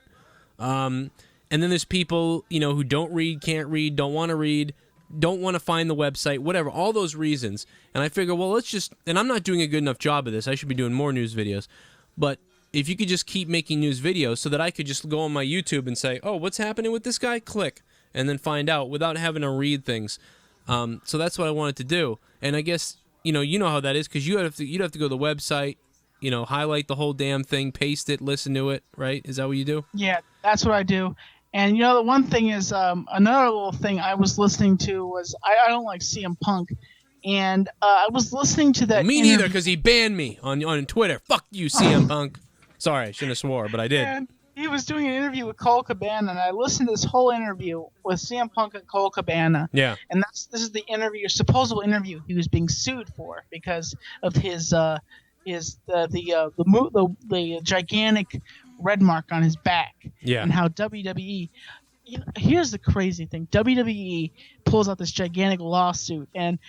And then there's people, who don't read, can't read, don't want to find the website, whatever, all those reasons. And I figure, well, and I'm not doing a good enough job of this. I should be doing more news videos. But if you could just keep making news videos so that I could just go on my YouTube and say, oh, what's happening with this guy? Click. And then find out without having to read things. So that's what I wanted to do. And I guess, you know how that is, because you'd have to go to the website, highlight the whole damn thing, paste it, listen to it, right? Is that what you do? Yeah, that's what I do. And, the one thing is, another little thing I was listening to was, I don't like CM Punk. And I was listening to that Me neither, because he banned me on Twitter. Fuck you, CM Punk. Sorry, I shouldn't have swore, but I did. And he was doing an interview with Cole Cabana, and I listened to this whole interview with CM Punk and Cole Cabana. Yeah. And this is the supposed interview he was being sued for because of his the gigantic red mark on his back. Yeah. And how WWE, here's the crazy thing. WWE pulls out this gigantic lawsuit, and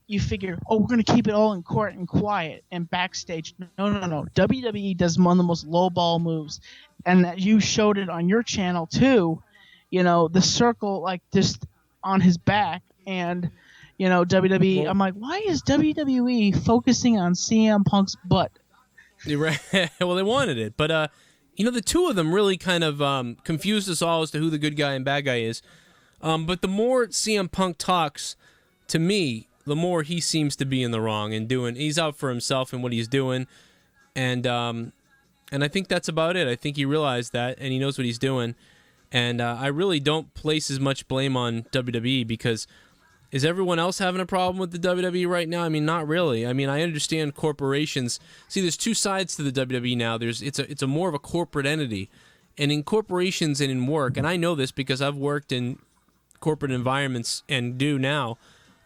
you figure, oh, we're going to keep it all in court and quiet and backstage. No. WWE does one of the most lowball moves, and that you showed it on your channel too. The circle like just on his back, and WWE. I'm like, why is WWE focusing on CM Punk's butt? You're right. Well, they wanted it, but the two of them really kind of confused us all as to who the good guy and bad guy is. But the more CM Punk talks, to me, the more he seems to be in the wrong and he's out for himself and what he's doing, and I think that's about it. I think he realized that, and he knows what he's doing, and I really don't place as much blame on WWE because is everyone else having a problem with the WWE right now? I mean, not really. I mean, I understand corporations. See, there's two sides to the WWE now. It's a more of a corporate entity, and in corporations and in work, and I know this because I've worked in corporate environments and do now.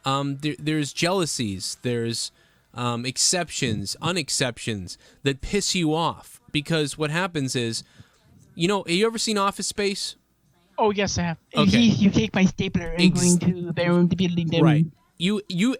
There's jealousies, there's exceptions, unexceptions that piss you off because what happens is, have you ever seen Office Space? Oh yes, I have. Okay. You take my stapler and going to the building. Right.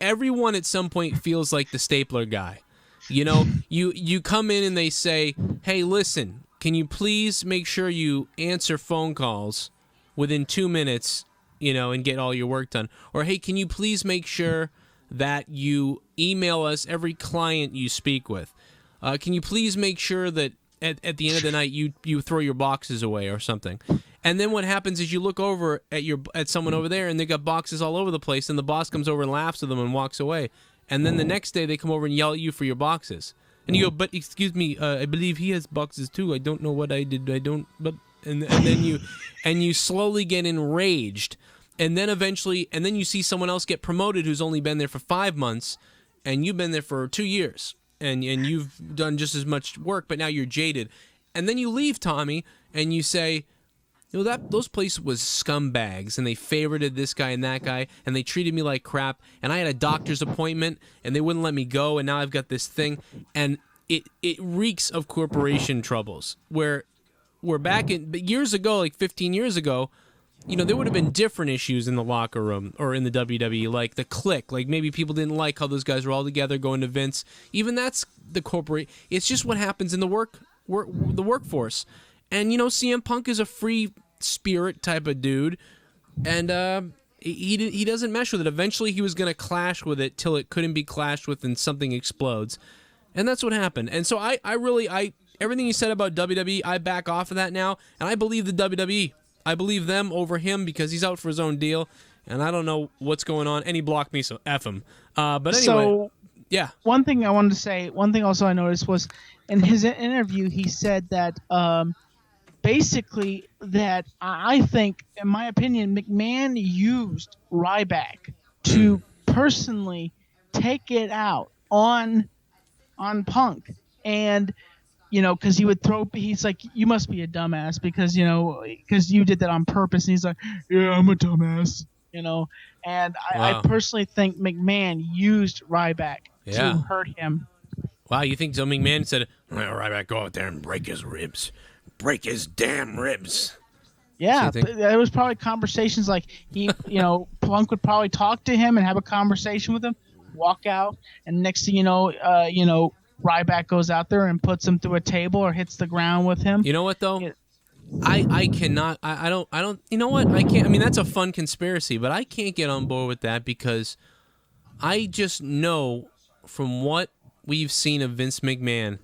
Everyone at some point feels like the stapler guy. You come in and they say, hey, listen, can you please make sure you answer phone calls within 2 minutes, and get all your work done? Or, hey, can you please make sure that you email us every client you speak with? Can you please make sure that at the end of the night you throw your boxes away or something? And then what happens is you look over at someone over there and they got boxes all over the place, and the boss comes over and laughs at them and walks away. And then the next day they come over and yell at you for your boxes. And you go, but excuse me, I believe he has boxes too. I don't know what I did. I don't. But and then you slowly get enraged, and then eventually, and then you see someone else get promoted who's only been there for 5 months, and you've been there for 2 years, and you've done just as much work, but now you're jaded, and then you leave, Tommy, and you say, those places was scumbags, and they favorited this guy and that guy, and they treated me like crap, and I had a doctor's appointment, and they wouldn't let me go, and now I've got this thing, and it reeks of corporation troubles, where we're back in years ago, like 15 years ago, there would have been different issues in the locker room or in the WWE, like the clique, like maybe people didn't like how those guys were all together going to Vince. Even that's the corporate. It's just what happens in the workforce. And, CM Punk is a free spirit type of dude, and he doesn't mesh with it. Eventually, he was going to clash with it till it couldn't be clashed with and something explodes. And that's what happened. And so I everything you said about WWE, I back off of that now, and I believe the WWE. I believe them over him because he's out for his own deal, and I don't know what's going on. And he blocked me, so F him. But anyway, so, yeah. One thing I wanted to say, one thing also I noticed was in his interview, he said that basically that I think, in my opinion, McMahon used Ryback to personally take it out on Punk, and because he would he's like, you must be a dumbass because you did that on purpose, and he's like, yeah, I'm a dumbass, and I personally think McMahon used Ryback to hurt him. Wow, you think so? McMahon said, Ryback, go out there and break his ribs. Break his damn ribs. Yeah, there was probably conversations like Punk would probably talk to him and have a conversation with him, walk out, and next thing Ryback goes out there and puts him through a table or hits the ground with him. You know what though? I cannot. I don't. You know what? I can't. I mean, that's a fun conspiracy, but I can't get on board with that because I just know from what we've seen of Vince McMahon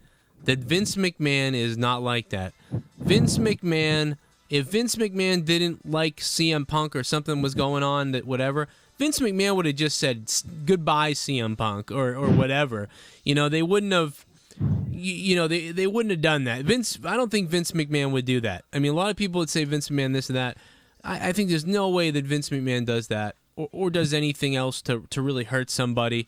that Vince McMahon is not like that. Vince McMahon, if Vince McMahon didn't like CM Punk or something was going on, that whatever, Vince McMahon would have just said goodbye CM Punk or whatever. They wouldn't have they wouldn't have done that. I don't think Vince McMahon would do that. I mean, a lot of people would say Vince McMahon this and that. I think there's no way that Vince McMahon does that or does anything else to really hurt somebody.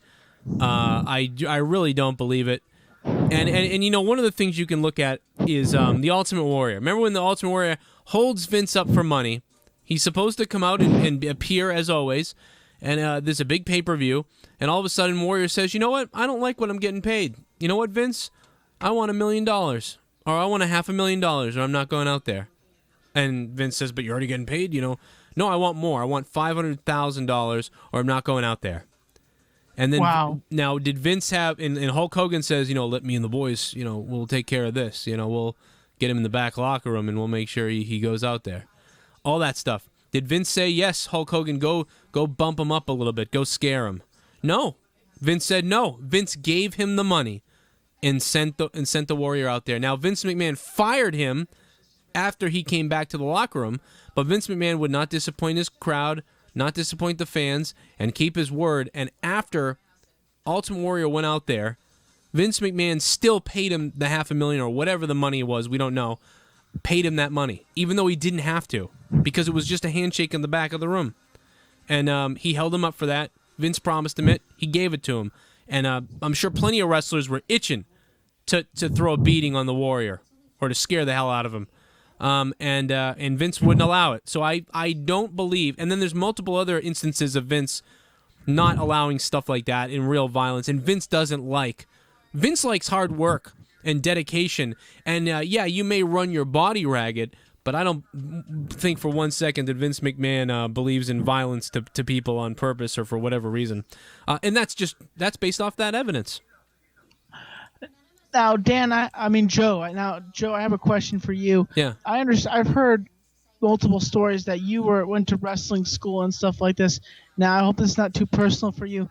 I really don't believe it. And one of the things you can look at is the Ultimate Warrior. Remember when the Ultimate Warrior holds Vince up for money? He's supposed to come out and appear as always, and there's a big pay-per-view, and all of a sudden Warrior says, you know what? I don't like what I'm getting paid. You know what, Vince? I want $1 million, or I want $500,000, or I'm not going out there. And Vince says, but you're already getting paid, No, I want more. I want $500,000 or I'm not going out there. And then Wow. Now, did Vince have, and Hulk Hogan says, let me and the boys, we'll take care of this. We'll get him in the back locker room and we'll make sure he goes out there. All that stuff. Did Vince say, yes, Hulk Hogan, go bump him up a little bit, go scare him? No. Vince said no. Vince gave him the money and sent the Warrior out there. Now, Vince McMahon fired him after he came back to the locker room, but Vince McMahon would not disappoint his crowd, not disappoint the fans, and keep his word. And after Ultimate Warrior went out there, Vince McMahon still paid him the $500,000 or whatever the money was, we don't know, paid him that money, even though he didn't have to, because it was just a handshake in the back of the room. And he held him up for that. Vince promised him it. He gave it to him. And I'm sure plenty of wrestlers were itching to throw a beating on the Warrior or to scare the hell out of him. And Vince wouldn't allow it. So I don't believe. And then there's multiple other instances of Vince not allowing stuff like that in real violence. And Vince likes hard work and dedication. And yeah, you may run your body ragged, but I don't think for 1 second that Vince McMahon believes in violence to people on purpose or for whatever reason. And that's based off that evidence. Now, Dan, Joe. Joe, I have a question for you. Yeah. I understand. I've heard multiple stories that you went to wrestling school and stuff like this. Now, I hope this is not too personal for you.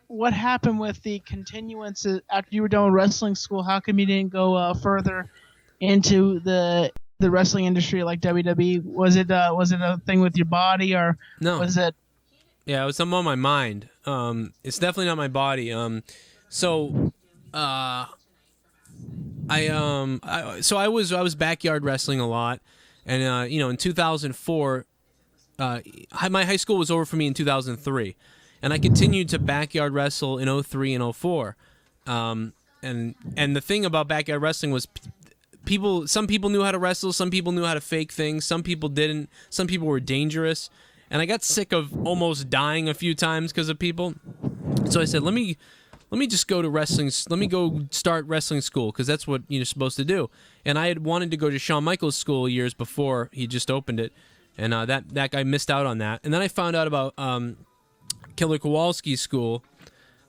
What happened with the continuance after you were done with wrestling school? How come you didn't go further into the wrestling industry like WWE? Was it a thing with your body, or no? Was it? Yeah, it was something on my mind. It's definitely not my body. So I was backyard wrestling a lot, and in 2004, my high school was over for me in 2003, and I continued to backyard wrestle in 03 and 04. And the thing about backyard wrestling was some people knew how to wrestle, some people knew how to fake things, some people didn't, some people were dangerous, and I got sick of almost dying a few times because of people. So I said, let me just go to wrestling. Let me go start wrestling school, because that's what you're supposed to do. And I had wanted to go to Shawn Michaels' school years before he just opened it, and that guy missed out on that. And then I found out about Killer Kowalski's school,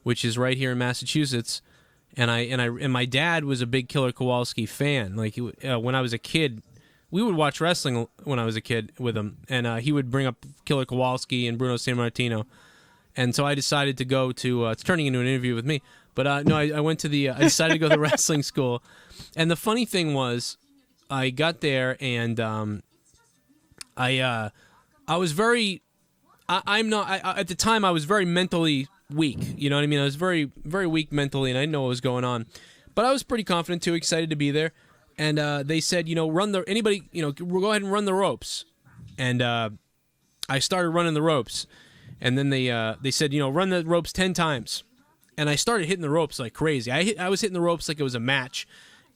which is right here in Massachusetts. And my dad was a big Killer Kowalski fan. Like when I was a kid, we would watch wrestling when I was a kid with him, and he would bring up Killer Kowalski and Bruno Sammartino. And so I decided to go to. It's turning into an interview with me, but no, I went to the. I decided to go to the wrestling school, and the funny thing was, I got there and I was very. I'm not. At the time, I was very mentally weak. You know what I mean? I was very, very weak mentally, and I didn't know what was going on. But I was pretty confident too, excited to be there. And they said, go ahead and run the ropes. And I started running the ropes. And then they said, run the ropes 10 times. And I started hitting the ropes like crazy. I was hitting the ropes like it was a match.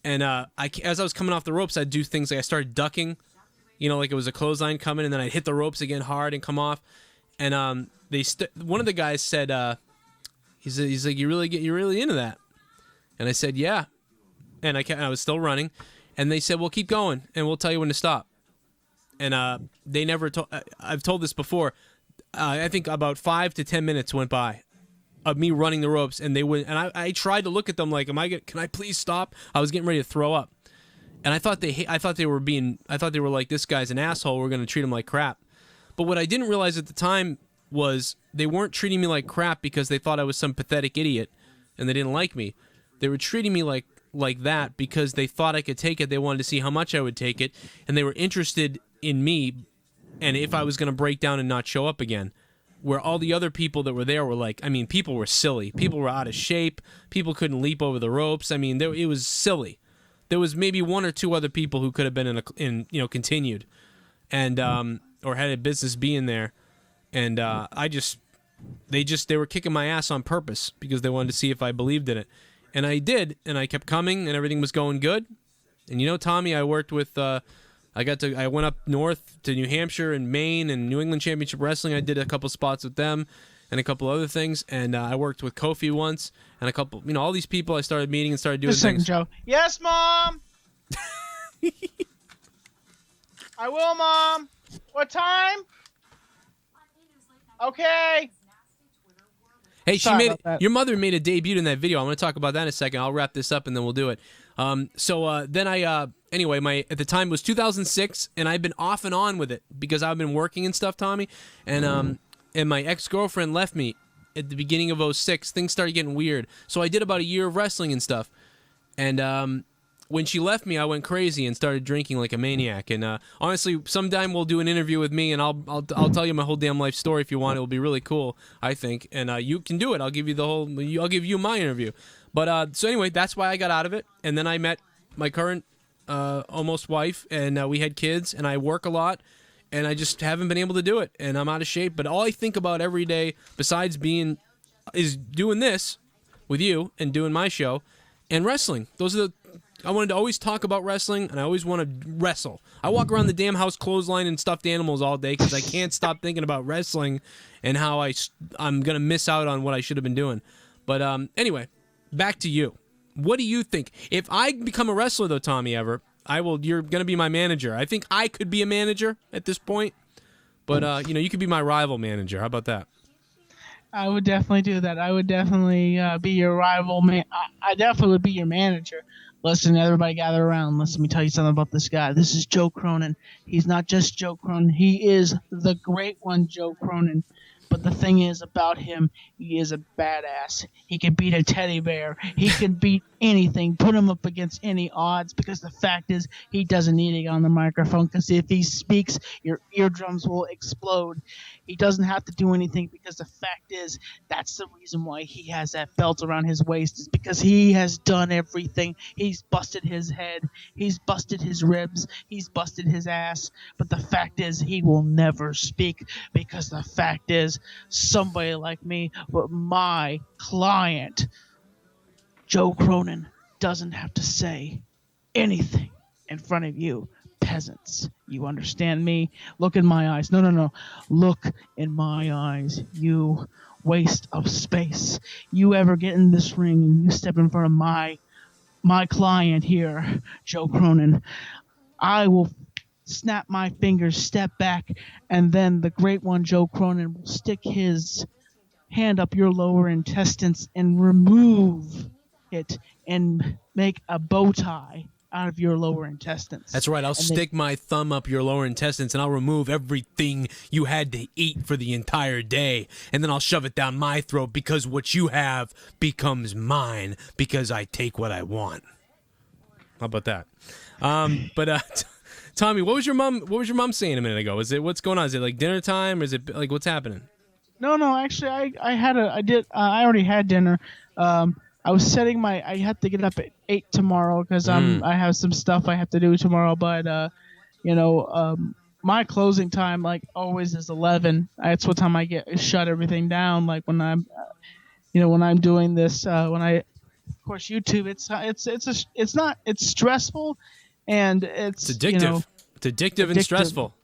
And as I was coming off the ropes, I'd do things like I started ducking, like it was a clothesline coming, and then I'd hit the ropes again hard and come off. And one of the guys said, he's like, you're really into that? And I said, yeah. And I was still running, and they said, well, keep going, and we'll tell you when to stop. And they never told. I've told this before. I think about 5 to 10 minutes went by of me running the ropes, and they would. And I tried to look at them like, can I please stop? I was getting ready to throw up, and I thought they were like, this guy's an asshole. We're going to treat him like crap. But what I didn't realize at the time was they weren't treating me like crap because they thought I was some pathetic idiot, and they didn't like me. They were treating me like that because they thought I could take it. They wanted to see how much I would take it, and they were interested in me and if I was going to break down and not show up again. Where all the other people that were there were like, people were silly. People were out of shape. People couldn't leap over the ropes. It was silly. There was maybe one or two other people who could have been continued, and or had a business being there, and they were kicking my ass on purpose because they wanted to see if I believed in it. And I did, and I kept coming, and everything was going good. And Tommy, I worked with, I went up north to New Hampshire and Maine and New England Championship Wrestling. I did a couple spots with them and a couple other things. And I worked with Kofi once and a couple, all these people I started meeting and started doing Just a second, things. Joe. Yes, Mom! I will, Mom. What time? Okay. Hey, Sorry about that. your mother made a debut in that video. I'm going to talk about that in a second. I'll wrap this up and then we'll do it. Then anyway, at the time it was 2006, and I've been off and on with it because I've been working and stuff, Tommy, and my ex-girlfriend left me at the beginning of 06. Things started getting weird, so I did about a year of wrestling and stuff, and when she left me, I went crazy and started drinking like a maniac. And honestly, sometime we'll do an interview with me, and I'll tell you my whole damn life story if you want. It'll be really cool, I think. And you can do it. I'll give you my interview. But so anyway, that's why I got out of it. And then I met my current almost wife, and we had kids. And I work a lot, and I just haven't been able to do it. And I'm out of shape. But all I think about every day, besides is doing this with you and doing my show and wrestling. I wanted to always talk about wrestling, and I always want to wrestle. I walk around the damn house clothesline and stuffed animals all day because I can't stop thinking about wrestling and how I'm going to miss out on what I should have been doing. But anyway, back to you. What do you think? If I become a wrestler, though, Tommy, you're going to be my manager. I think I could be a manager at this point, but you could be my rival manager. How about that? I would definitely do that. I would definitely be your rival man. I definitely would be your manager. Listen, everybody gather around. Let me tell you something about this guy. This is Joe Cronin. He's not just Joe Cronin. He is the great one, Joe Cronin. But the thing is about him, he is a badass. He can beat a teddy bear. He can beat anything, put him up against any odds, because the fact is he doesn't need to get on the microphone, because if he speaks, your eardrums will explode. He doesn't have to do anything, because the fact is that's the reason why he has that belt around his waist, is because he has done everything. He's busted his head. He's busted his ribs. He's busted his ass. But the fact is he will never speak, because the fact is somebody like me, but my client, Joe Cronin, doesn't have to say anything in front of you peasants. You understand me? Look in my eyes. No. Look in my eyes, you waste of space. You ever get in this ring and you step in front of my client here, Joe Cronin, I will snap my fingers, step back, and then the great one, Joe Cronin, will stick his hand up your lower intestines and remove it and make a bow tie out of your lower intestines. That's right. I'll stick my thumb up your lower intestines, and I'll remove everything you had to eat for the entire day, and then I'll shove it down my throat, because what you have becomes mine, because I take what I want. How about that? Tommy, what was your mom saying a minute ago? What's going on? Is it like dinner time, or is it like what's happening? No. Actually, I already had dinner. I was setting I have to get up at 8 tomorrow because I have some stuff I have to do tomorrow. But my closing time, like always, is 11. That's what time I shut everything down. Like when I'm doing this, of course, YouTube. It's stressful, and it's addictive. It's addictive and stressful.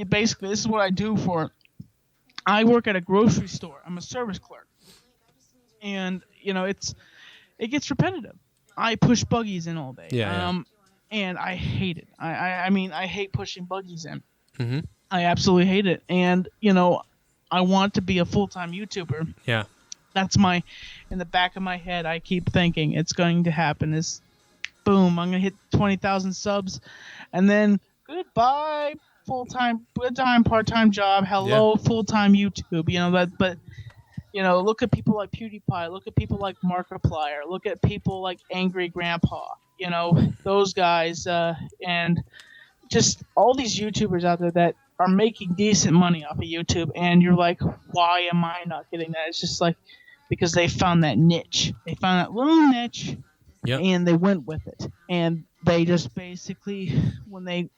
Basically, this is what I do for. I work at a grocery store. I'm a service clerk, and it gets repetitive. I push buggies in all day. Yeah. And I hate it. I hate pushing buggies in. Mm-hmm. I absolutely hate it. And I want to be a full-time YouTuber. Yeah. That's in the back of my head. I keep thinking it's going to happen. Is boom, I'm gonna hit 20,000 subs, and then goodbye full-time, part-time job. Hello, full-time YouTube. But look at people like PewDiePie. Look at people like Markiplier. Look at people like Angry Grandpa. Those guys, and just all these YouTubers out there that are making decent money off of YouTube. And you're like, why am I not getting that? It's just like because they found that niche. They found that little niche, and they went with it. And they just basically, when they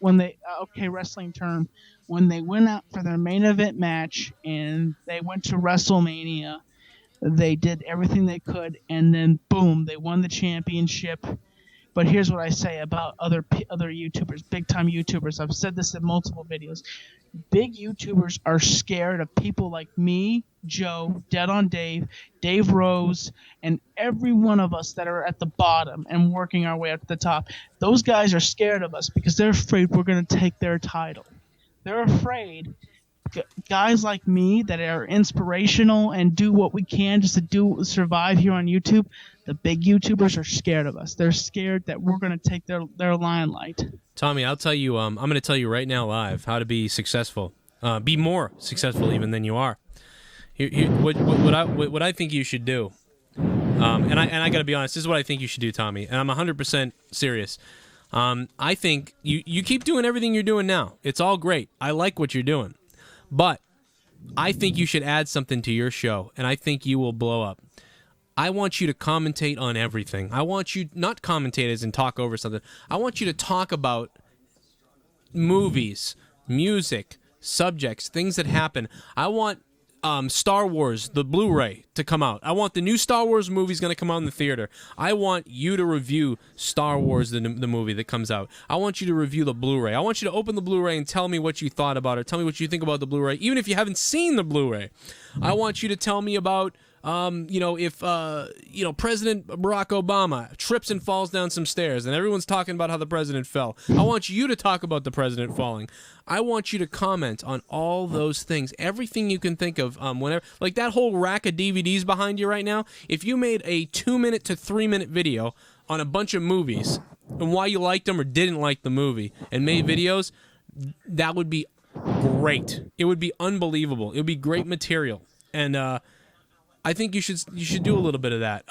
wrestling term, when they went out for their main event match and they went to WrestleMania, they did everything they could, and then boom, they won the championship. But here's what I say about other YouTubers, big time YouTubers. I've said this in multiple videos. Big YouTubers are scared of people like me, Joe, Dead on Dave, Dave Rose, and every one of us that are at the bottom and working our way up to the top. Those guys are scared of us because they're afraid we're going to take their title. They're afraid guys like me that are inspirational and do what we can just to survive here on YouTube. The big YouTubers are scared of us. They're scared that we're going to take their limelight. Tommy, I'll tell you. I'm going to tell you right now, live, how to be successful. Be more successful even than you are. What I think you should do. And I got to be honest. This is what I think you should do, Tommy. And I'm 100% serious. I think you keep doing everything you're doing now. It's all great. I like what you're doing. But I think you should add something to your show, and I think you will blow up. I want you to commentate on everything. I want you, not commentate as in talk over something. I want you to talk about movies, music, subjects, things that happen. I want Star Wars, the Blu-ray, to come out. I want the new Star Wars movies going to come out in the theater. I want you to review Star Wars, the movie that comes out. I want you to review the Blu-ray. I want you to open the Blu-ray and tell me what you thought about it. Tell me what you think about the Blu-ray, even if you haven't seen the Blu-ray. I want you to tell me about if President Barack Obama trips and falls down some stairs, and everyone's talking about how the president fell. I want you to talk about the president falling. I want you to comment on all those things, everything you can think of. Whenever, like that whole rack of DVDs behind you right now. If you made a 2-minute to 3-minute video on a bunch of movies and why you liked them or didn't like the movie, and made videos, that would be great. It would be unbelievable. It would be great material, and I think you should do a little bit of that.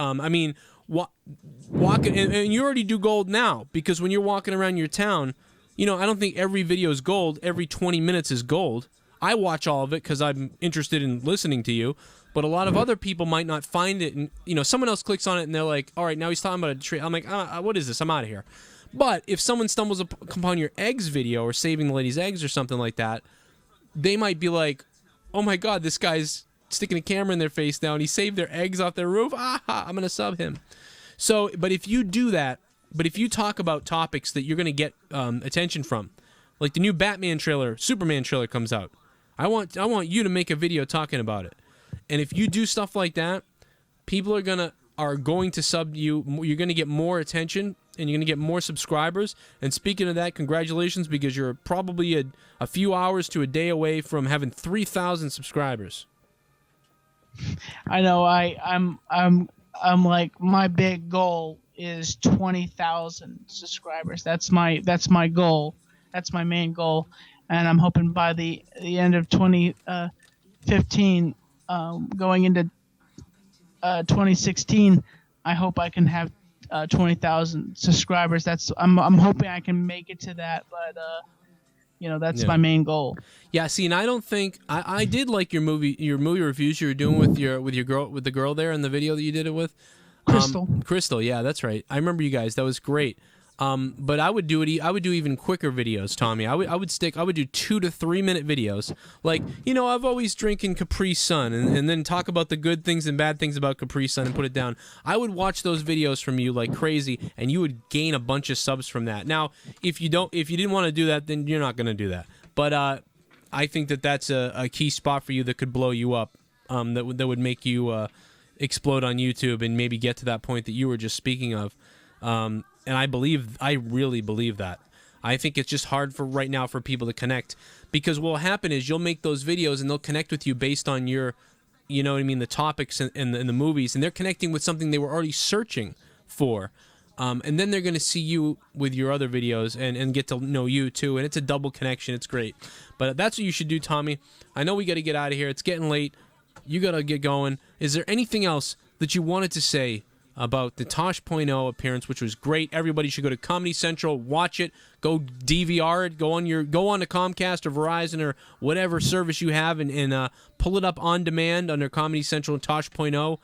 Walking, and you already do gold now, because when you're walking around your town, I don't think every video is gold. Every 20 minutes is gold. I watch all of it because I'm interested in listening to you, but a lot of other people might not find it. And someone else clicks on it and they're like, "All right, now he's talking about a tree." I'm like, "What is this? I'm out of here." But if someone stumbles upon your eggs video or saving the lady's eggs or something like that, they might be like, "Oh my God, this guy's sticking a camera in their face now and he saved their eggs off their roof. I'm going to sub him." So, but if you do that, if you talk about topics that you're going to get attention from, like the new Batman trailer, Superman trailer comes out, I want you to make a video talking about it. And if you do stuff like that, people are going to sub you. You're going to get more attention and you're going to get more subscribers. And speaking of that, congratulations, because you're probably a few hours to a day away from having 3,000 subscribers. I know. I'm like, my big goal is 20,000 subscribers. That's my goal. That's my main goal, and I'm hoping by the end of 2015, going into 2016, I hope I can have 20,000 subscribers. I'm hoping I can make it to that, but that's my main goal. Yeah, see, and I don't think I did like your movie reviews you were doing with the girl there in the video that you did it with. Crystal, yeah, that's right. I remember you guys. That was great. But I would do even quicker videos, Tommy. I would do 2 to 3 minute videos. Like, I've always drinking Capri Sun, and then talk about the good things and bad things about Capri Sun and put it down. I would watch those videos from you like crazy, and you would gain a bunch of subs from that. Now, if you didn't want to do that, then you're not going to do that. But I think that's a key spot for you that could blow you up. That would make you explode on YouTube and maybe get to that point that you were just speaking of. And I really believe that. I think it's just hard for right now for people to connect, because what will happen is you'll make those videos and they'll connect with you based on your, the topics and the movies, and they're connecting with something they were already searching for. And then they're going to see you with your other videos and get to know you too. And it's a double connection. It's great. But that's what you should do, Tommy. I know we got to get out of here. It's getting late. You got to get going. Is there anything else that you wanted to say about the Tosh.0 appearance, which was great? Everybody should go to Comedy Central, watch it, go DVR it, go on to Comcast or Verizon or whatever service you have, and pull it up on demand under Comedy Central and Tosh.0,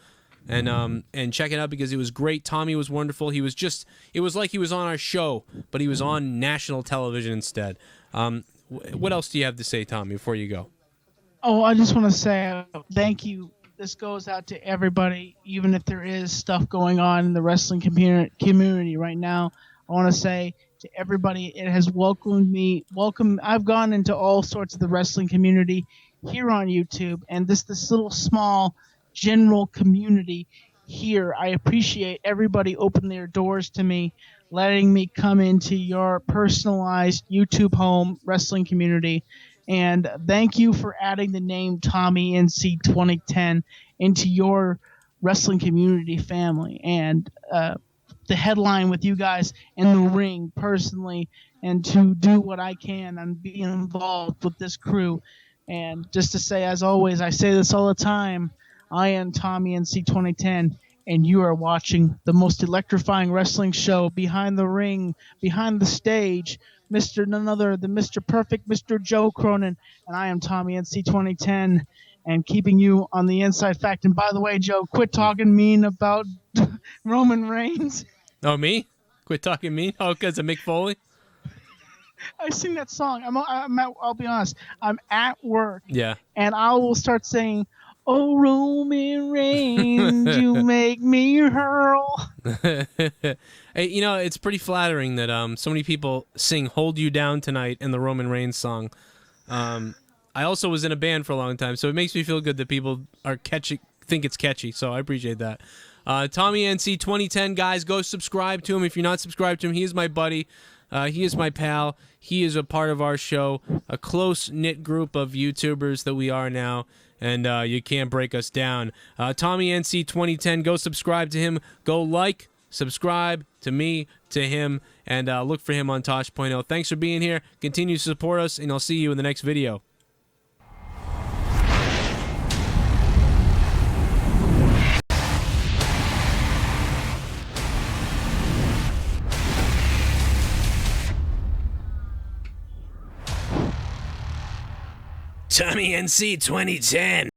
and check it out, because it was great. Tommy was wonderful. It was like he was on our show, but he was on national television instead. What else do you have to say, Tommy, before you go? Oh, I just want to say thank you. This goes out to everybody, even if there is stuff going on in the wrestling community right now. I want to say to everybody, it has welcomed me. I've gone into all sorts of the wrestling community here on YouTube, and this little small general community here. I appreciate everybody opening their doors to me, letting me come into your personalized YouTube home wrestling community. And thank you for adding the name TommyNC2010 into your wrestling community family. And the headline with you guys in the ring personally, and to do what I can and be involved with this crew. And just to say, as always, I say this all the time, I am Tommy NC 2010, and you are watching the most electrifying wrestling show behind the ring, behind the stage, none other than Mr. Perfect, Mr. Joe Cronin, and I am Tommy NC 2010, and keeping you on the inside fact. And by the way, Joe, quit talking mean about Roman Reigns. Oh, me? Quit talking mean? Oh, because of Mick Foley? I sing that song. I'll be honest. I'm at work. Yeah. And I will start saying, "Oh, Roman Reigns, you make me hurl." Hey, you know, it's pretty flattering that so many people sing "Hold You Down Tonight" in the Roman Reigns song. I also was in a band for a long time, so it makes me feel good that people are think it's catchy. So I appreciate that. Tommy NC 2010, guys, go subscribe to him if you're not subscribed to him. He is my buddy. He is my pal. He is a part of our show, a close-knit group of YouTubers that we are now, and you can't break us down. Tommy NC 2010, go subscribe to him. Go like, subscribe to me, to him, and look for him on Tosh.0. Thanks for being here. Continue to support us, and I'll see you in the next video. Tommy NC 2010.